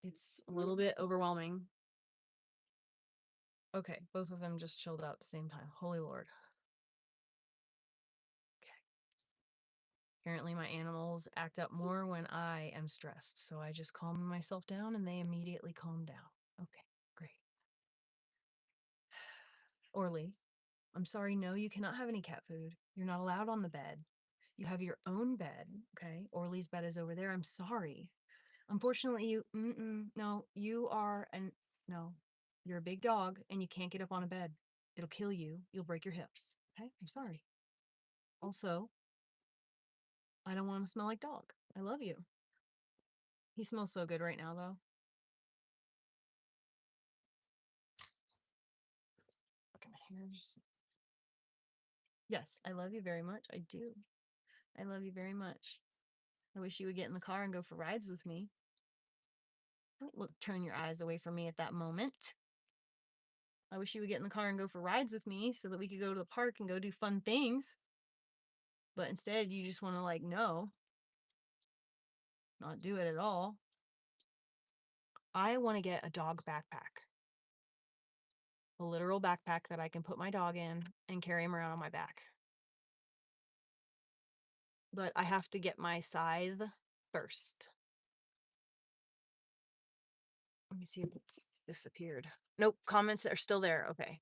[SPEAKER 1] It's a little bit overwhelming. Okay, both of them just chilled out at the same time. Holy Lord. Okay. Apparently my animals act up more when I am stressed, so I just calm myself down and they immediately calm down. Okay, great. Orly, I'm sorry, no, you cannot have any cat food. You're not allowed on the bed. You have your own bed, okay? Orly's bed is over there. I'm sorry. Unfortunately, no, no, you're a big dog and you can't get up on a bed. It'll kill you. You'll break your hips. Okay, I'm sorry. Also, I don't want to smell like dog. I love you. He smells so good right now, though. Look at my hairs. Yes, I love you very much. I do. I love you very much. I wish you would get in the car and go for rides with me. Don't turn your eyes away from me at that moment. I wish you would get in the car and go for rides with me so that we could go to the park and go do fun things. But instead, you just want to, like, no. not do it at all. I want to get a dog backpack. A literal backpack that I can put my dog in and carry him around on my back. But I have to get my scythe first. Let me see if it disappeared. Nope, comments are still there. Okay.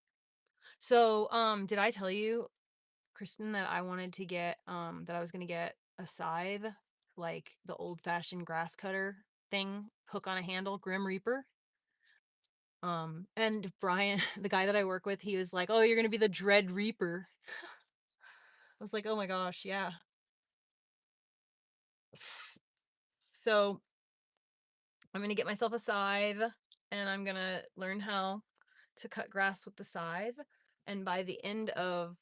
[SPEAKER 1] So, did I tell you, Kristen, that I wanted to get, that I was going to get a scythe, like the old-fashioned grass cutter thing, hook on a handle, Grim Reaper? And Brian, the guy that I work with, he was like, "Oh, you're going to be the Dread Reaper." I was like, "Oh my gosh, yeah." So, I'm going to get myself a scythe, and I'm going to learn how to cut grass with the scythe. And by the end of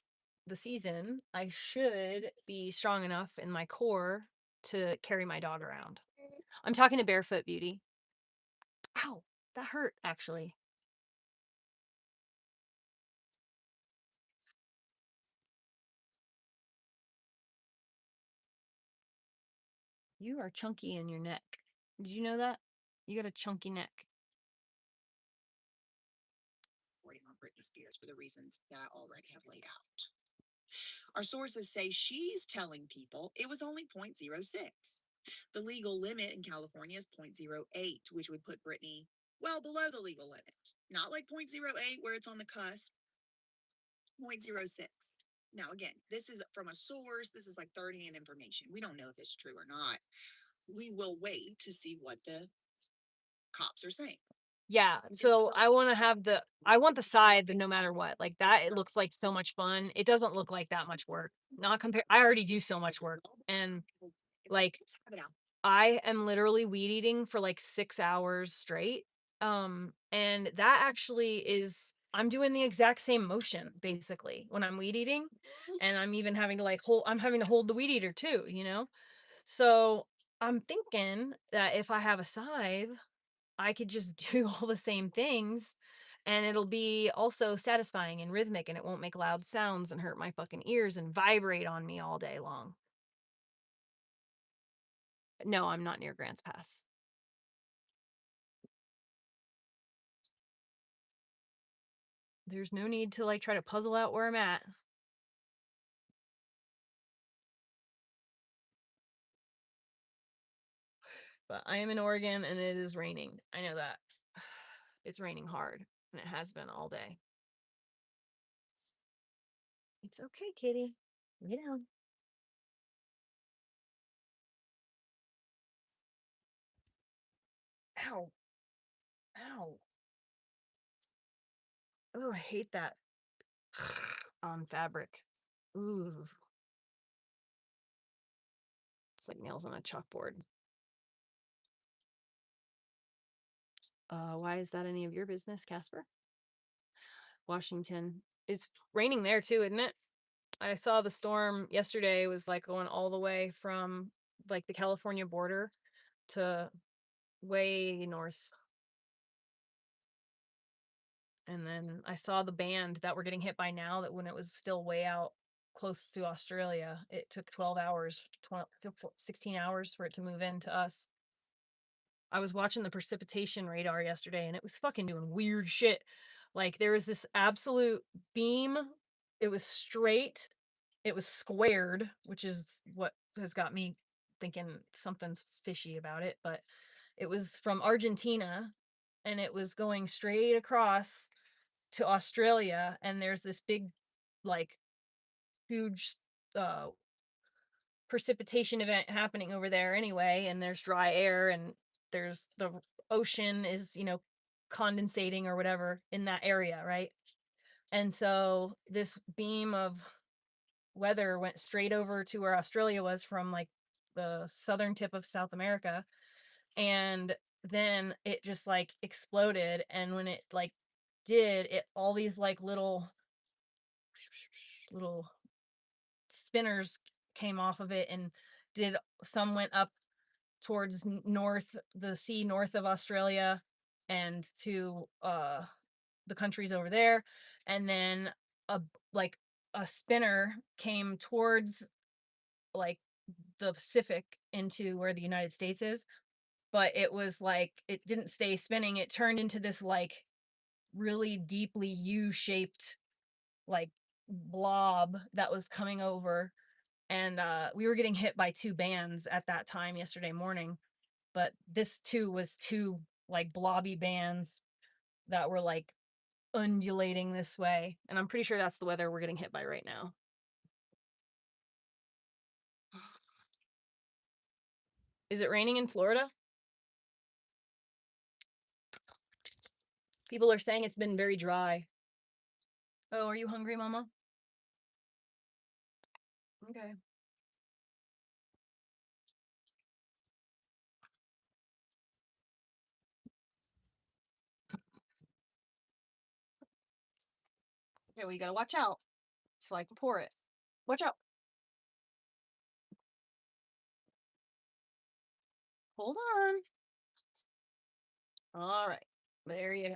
[SPEAKER 1] the season, I should be strong enough in my core to carry my dog around. I'm talking to Barefoot Beauty. Ow, that hurt, actually. You are chunky in your neck. Did you know that? You got a chunky neck.
[SPEAKER 4] Reporting on Britney Spears for the reasons that I already have laid out. Our sources say she's telling people it was only 0.06. The legal limit in California is 0.08, which would put Britney well below the legal limit. Not like 0.08 where it's on the cusp, 0.06. Now, again, this is from a source. This is like third-hand information. We don't know if it's true or not. We will wait to see what the cops are saying.
[SPEAKER 1] Yeah, so I want the scythe no matter what. Like that, it looks like so much fun. It doesn't look like that much work. Not compare. I already do so much work, and like I am literally weed eating for like 6 hours straight. And that actually is, I'm doing the exact same motion basically when I'm weed eating, and I'm even having to I'm having to hold the weed eater too, you know? So I'm thinking that if I have a scythe, I could just do all the same things, and it'll be also satisfying and rhythmic, and it won't make loud sounds and hurt my fucking ears and vibrate on me all day long. No, I'm not near Grants Pass. There's no need to like try to puzzle out where I'm at. But I am in Oregon and it is raining. I know that. It's raining hard, and it has been all day. It's okay, kitty. Lay down. Ow. Ow. Oh, I hate that on fabric. Ooh. It's like nails on a chalkboard. Why is that any of your business, Casper? Washington. It's raining there too, isn't it? I saw the storm yesterday was like going all the way from like the California border to way north. And then I saw the band that we're getting hit by now, that when it was still way out close to Australia, it took 12 hours, 16 hours for it to move in to us. I was watching the precipitation radar yesterday, and it was fucking doing weird shit. Like there was this absolute beam. It was straight. It was squared, which is what has got me thinking something's fishy about it. But it was from Argentina, and it was going straight across to Australia. And there's this big, like, huge precipitation event happening over there anyway, and there's dry air, and there's the ocean is, condensating or whatever in that area, right? And so this beam of weather went straight over to where Australia was from, like the southern tip of South America, and then it just like exploded. And when it like did it, all these like little spinners came off of it, and some went up towards north, the sea north of Australia, and to the countries over there. And then a like a spinner came towards like the Pacific into where the United States is, but it was like it didn't stay spinning. It turned into this like really deeply U-shaped like blob that was coming over, and we were getting hit by two bands at that time yesterday morning, but this too was two like blobby bands that were like undulating this way, and I'm pretty sure that's the weather we're getting hit by right now. Is it raining in Florida? People are saying it's been very dry. Oh, are you hungry, Mama? Okay. Okay, well, you gotta watch out so I can pour it. Watch out. Hold on. All right. There you go.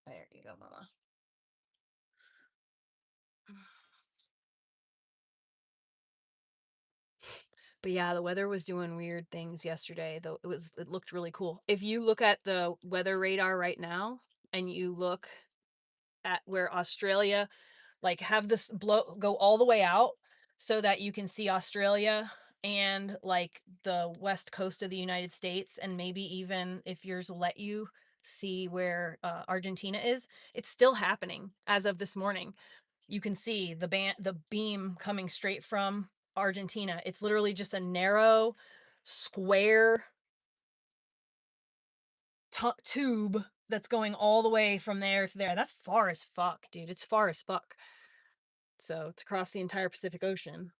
[SPEAKER 1] There you go, Mama. But yeah, the weather was doing weird things yesterday, though it looked really cool. If you look at the weather radar right now and you look at where Australia, like have this go all the way out so that you can see Australia and like the west coast of the United States, and maybe even if yours will let you see where Argentina is, it's still happening as of this morning. You can see the beam coming straight from Argentina. It's literally just a narrow square tube that's going all the way from there to there. That's far as fuck, dude. It's far as fuck. So it's across the entire Pacific Ocean.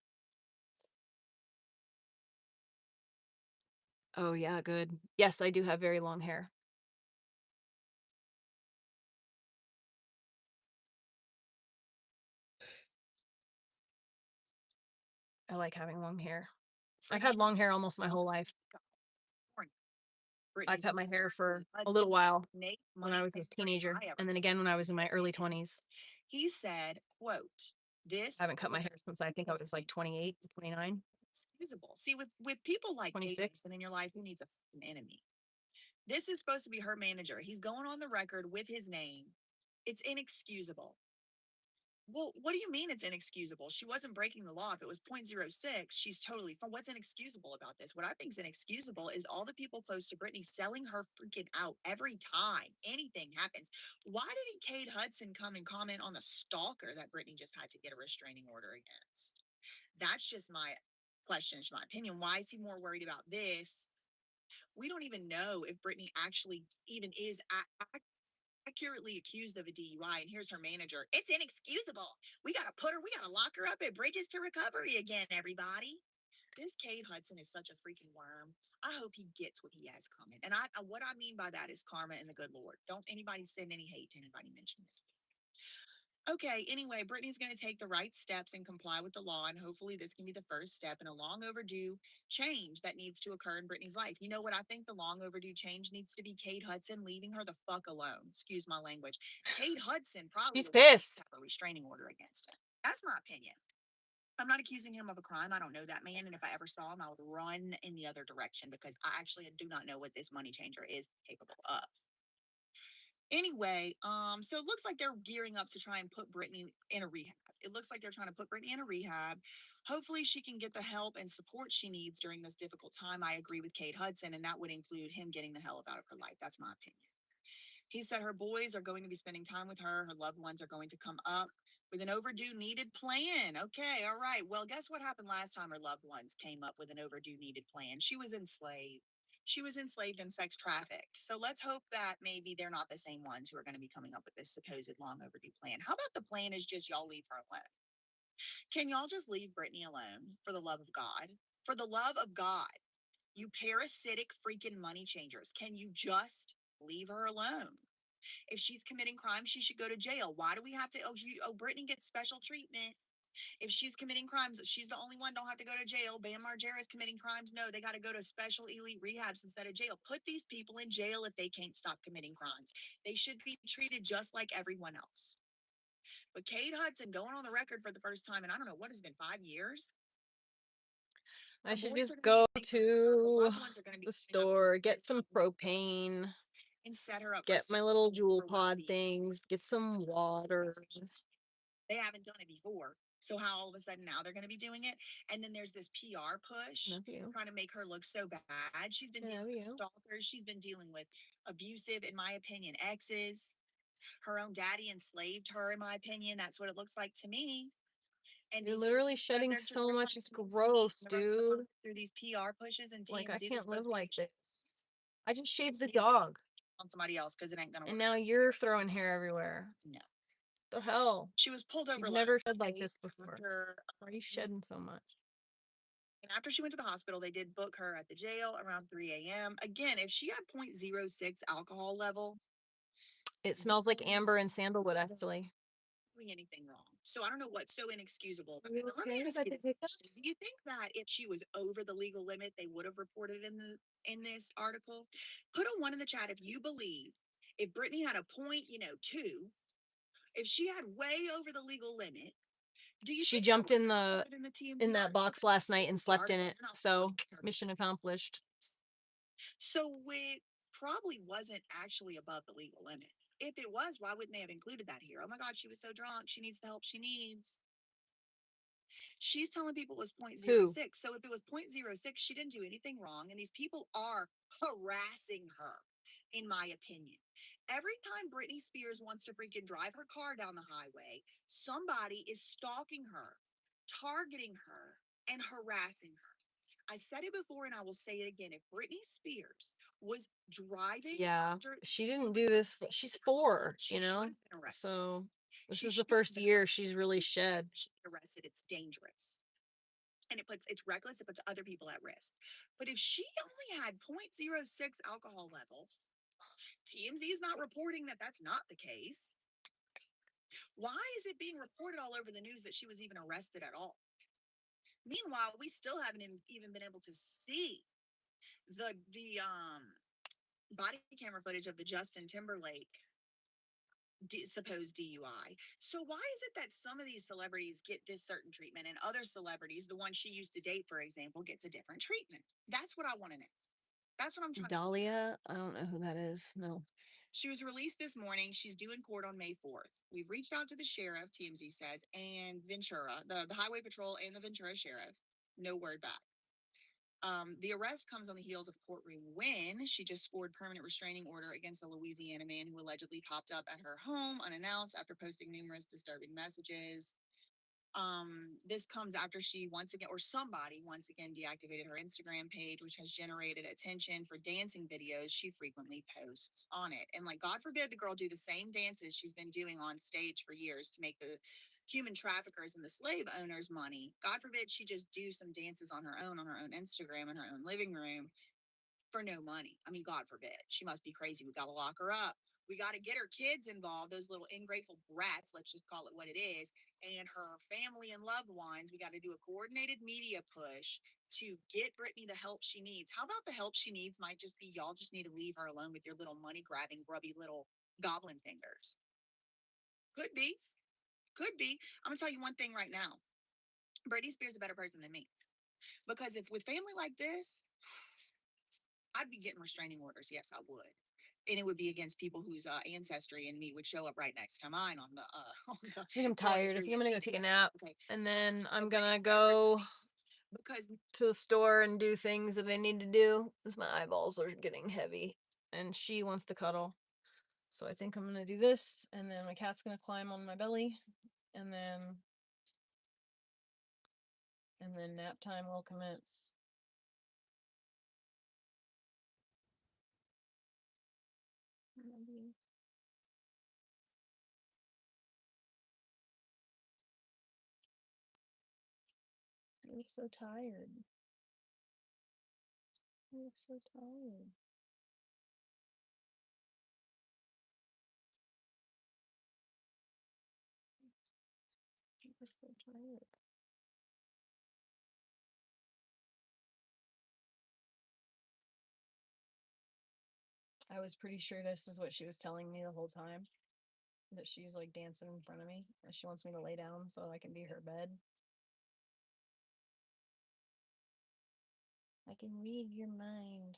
[SPEAKER 1] Oh yeah, good. Yes, I do have very long hair. I like having long hair. I've had long hair almost my whole life. I cut my hair for a little while when I was a teenager, and then again when I was in my early 20s.
[SPEAKER 4] He said, quote, this
[SPEAKER 1] I haven't cut my hair since I think I was like 28, 29.
[SPEAKER 4] Excusable. See, with people like
[SPEAKER 1] 26
[SPEAKER 4] and in your life, who needs a enemy? This is supposed to be her manager. He's going on the record with his name. It's inexcusable. Well, what do you mean it's inexcusable? She wasn't breaking the law. If it was 0.06, she's totally fine. What's inexcusable about this? What I think is inexcusable is all the people close to Britney selling her freaking out every time anything happens. Why didn't Kate Hudson come and comment on the stalker that Britney just had to get a restraining order against? That's just my question, it's my opinion. Why is he more worried about this? We don't even know if Britney actually even is accurately accused of a DUI, and here's her manager. It's inexcusable. We got to lock her up at Bridges to Recovery again, everybody. This Cade Hudson is such a freaking worm. I hope he gets what he has coming. And what I mean by that is karma and the good Lord. Don't anybody send any hate to anybody mention this. Okay, anyway, Brittany's going to take the right steps and comply with the law, and hopefully this can be the first step in a long overdue change that needs to occur in Brittany's life. You know what I think the long overdue change needs to be? Kate Hudson leaving her the fuck alone. Excuse my language. Kate Hudson probably
[SPEAKER 1] She's
[SPEAKER 4] would like to
[SPEAKER 1] pissed.
[SPEAKER 4] have a restraining order against him. That's my opinion. I'm not accusing him of a crime. I don't know that man, and if I ever saw him, I would run in the other direction because I actually do not know what this money changer is capable of. Anyway, so it looks like they're gearing up to try and put Brittany in a rehab. It looks like they're trying to put Brittany in a rehab. Hopefully she can get the help and support she needs during this difficult time. I agree with Kate Hudson, and that would include him getting the hell out of her life. That's my opinion. He said her boys are going to be spending time with her. Her loved ones are going to come up with an overdue needed plan. Okay, all right. Well, guess what happened last time her loved ones came up with an overdue needed plan? She was enslaved. She was enslaved and sex trafficked. So let's hope that maybe they're not the same ones who are going to be coming up with this supposed long overdue plan. How about the plan is just y'all leave her alone? Can y'all just leave Brittany alone for the love of God? For the love of God, you parasitic freaking money changers. Can you just leave her alone? If she's committing crimes, she should go to jail. Why do we have to? Brittany gets special treatment. If she's committing crimes, she's the only one. Don't have to go to jail. Bam Margera's committing crimes. No, they got to go to special elite rehabs instead of jail. Put these people in jail if they can't stop committing crimes. They should be treated just like everyone else. But Kate Hudson going on the record for the first time, and I don't know what has been 5 years.
[SPEAKER 1] I
[SPEAKER 4] Her
[SPEAKER 1] should
[SPEAKER 4] boys are
[SPEAKER 1] just
[SPEAKER 4] gonna
[SPEAKER 1] go
[SPEAKER 4] be taking her, her
[SPEAKER 1] to
[SPEAKER 4] loved ones are gonna be
[SPEAKER 1] the
[SPEAKER 4] coming up
[SPEAKER 1] store, get some propane,
[SPEAKER 4] and set her up for
[SPEAKER 1] get my little
[SPEAKER 4] success,
[SPEAKER 1] jewel
[SPEAKER 4] for
[SPEAKER 1] pod
[SPEAKER 4] well-being.
[SPEAKER 1] things, get some water.
[SPEAKER 4] They haven't done it before. So how all of a sudden now they're going to be doing it? And then there's this PR push
[SPEAKER 1] Love you.
[SPEAKER 4] trying to make her look so bad. She's been
[SPEAKER 1] I
[SPEAKER 4] dealing
[SPEAKER 1] love
[SPEAKER 4] with
[SPEAKER 1] you.
[SPEAKER 4] stalkers. She's been dealing with abusive, in my opinion, exes. Her own daddy enslaved her, in my opinion. That's what it looks like to me. And
[SPEAKER 1] You're
[SPEAKER 4] these
[SPEAKER 1] literally
[SPEAKER 4] videos that
[SPEAKER 1] shedding
[SPEAKER 4] they're
[SPEAKER 1] so
[SPEAKER 4] they're
[SPEAKER 1] much.
[SPEAKER 4] trying
[SPEAKER 1] It's
[SPEAKER 4] to
[SPEAKER 1] gross,
[SPEAKER 4] the rest of
[SPEAKER 1] dude.
[SPEAKER 4] them through these PR pushes and
[SPEAKER 1] Like, I
[SPEAKER 4] TMZ.
[SPEAKER 1] can't live like
[SPEAKER 4] be
[SPEAKER 1] this. I just shaved the
[SPEAKER 4] you know,
[SPEAKER 1] dog,
[SPEAKER 4] on somebody else because it ain't gonna
[SPEAKER 1] and
[SPEAKER 4] work.
[SPEAKER 1] now you're throwing hair everywhere.
[SPEAKER 4] No.
[SPEAKER 1] The hell?
[SPEAKER 4] She was pulled over
[SPEAKER 1] You've never
[SPEAKER 4] last
[SPEAKER 1] shed like
[SPEAKER 4] night
[SPEAKER 1] this before.
[SPEAKER 4] after
[SPEAKER 1] Why are you shedding so much?
[SPEAKER 4] And after she went to the hospital, they did book her at the jail around 3 a.m. Again, if she had 0.06 alcohol level,
[SPEAKER 1] It smells like amber and sandalwood, actually.
[SPEAKER 4] doing anything wrong. So I don't know what's so inexcusable.
[SPEAKER 1] Are you
[SPEAKER 4] Now, let me
[SPEAKER 1] okay?
[SPEAKER 4] ask
[SPEAKER 1] Got
[SPEAKER 4] you
[SPEAKER 1] the
[SPEAKER 4] this question.
[SPEAKER 1] hiccups?
[SPEAKER 4] Do you think that if she was over the legal limit, they would have reported in this article? Put a one in the chat if you believe if Brittany had a point, 2, if she had way over the legal limit, do you
[SPEAKER 1] She
[SPEAKER 4] think
[SPEAKER 1] jumped in
[SPEAKER 4] the TMZ
[SPEAKER 1] that
[SPEAKER 4] article?
[SPEAKER 1] box last night and
[SPEAKER 4] The
[SPEAKER 1] slept in
[SPEAKER 4] article,
[SPEAKER 1] it.
[SPEAKER 4] they're not
[SPEAKER 1] So
[SPEAKER 4] reporting her.
[SPEAKER 1] mission accomplished.
[SPEAKER 4] So it probably wasn't actually above the legal limit. If it was, why wouldn't they have included that here? Oh my God, she was so drunk. She needs the help she needs. She's telling people it was
[SPEAKER 1] Who?
[SPEAKER 4] 0.06. So if it was 0.06, she didn't do anything wrong. And these people are harassing her, in my opinion. Every time Britney Spears wants to freaking drive her car down the highway, somebody is stalking her, targeting her, and harassing her. I said it before and I will say it again. If Britney Spears was driving
[SPEAKER 1] Yeah,
[SPEAKER 4] after
[SPEAKER 1] she didn't do this. She's 4,
[SPEAKER 4] she
[SPEAKER 1] you
[SPEAKER 4] would
[SPEAKER 1] know?
[SPEAKER 4] have been arrested.
[SPEAKER 1] So this
[SPEAKER 4] She
[SPEAKER 1] is the
[SPEAKER 4] should have
[SPEAKER 1] first
[SPEAKER 4] been
[SPEAKER 1] year she's really shed.
[SPEAKER 4] arrested. It's dangerous. And it's reckless, it puts other people at risk. But if she only had 0.06 alcohol level, TMZ is not reporting that that's not the case. Why is it being reported all over the news that she was even arrested at all? Meanwhile, we still haven't even been able to see the body camera footage of the Justin Timberlake supposed DUI. So why is it that some of these celebrities get this certain treatment and other celebrities, the one she used to date, for example, gets a different treatment? That's what I want to know. That's what I'm trying to.
[SPEAKER 1] Dahlia? I don't know who that is. No.
[SPEAKER 4] She was released this morning. She's due in court on May 4th. We've reached out to the sheriff, TMZ says, and Ventura, the highway patrol and the Ventura sheriff. No word back. The arrest comes on the heels of courtroom when she just scored permanent restraining order against a Louisiana man who allegedly popped up at her home unannounced after posting numerous disturbing messages. This comes after she once again, or somebody once again, deactivated her Instagram page, which has generated attention for dancing videos she frequently posts on it. And like, God forbid the girl do the same dances she's been doing on stage for years to make the human traffickers and the slave owners money. God forbid she just do some dances on her own Instagram in her own living room for no money. I mean, God forbid. She must be crazy. We got to lock her up. We got to get her kids involved, those little ungrateful brats, let's just call it what it is, and her family and loved ones. We got to do a coordinated media push to get Brittany the help she needs. How about the help she needs might just be y'all just need to leave her alone with your little money grabbing, grubby little goblin fingers? Could be. Could be. I'm going to tell you one thing right now. Britney Spears is a better person than me. Because if with family like this, I'd be getting restraining orders. Yes, I would. And it would be against people whose ancestry and me would show up right next to mine on the on the
[SPEAKER 1] I think I'm tired. I think I'm gonna go take a nap.
[SPEAKER 4] Okay.
[SPEAKER 1] And then I'm gonna go
[SPEAKER 4] Because
[SPEAKER 1] to the store and do things that I need to do because my eyeballs are getting heavy. And she wants to cuddle. So I think I'm gonna do this, and then my cat's gonna climb on my belly, and then nap time will commence. I look so tired. I look so tired. I look so tired. I was pretty sure this is what she was telling me the whole time. that she's like dancing in front of me. And she wants me to lay down so I can be her bed. I can read your mind.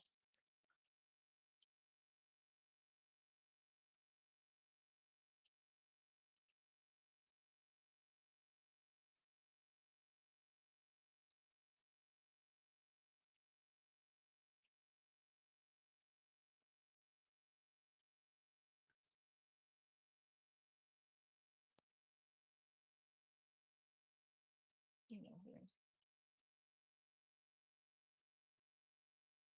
[SPEAKER 1] You know, here.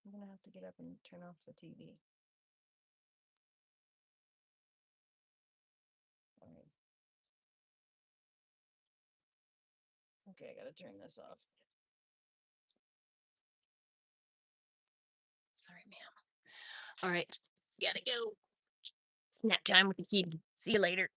[SPEAKER 1] I'm gonna have to get up and turn off the TV. All right. Okay, I gotta turn this off. Sorry, ma'am. All right, gotta go. Snap time with the kid. See you later.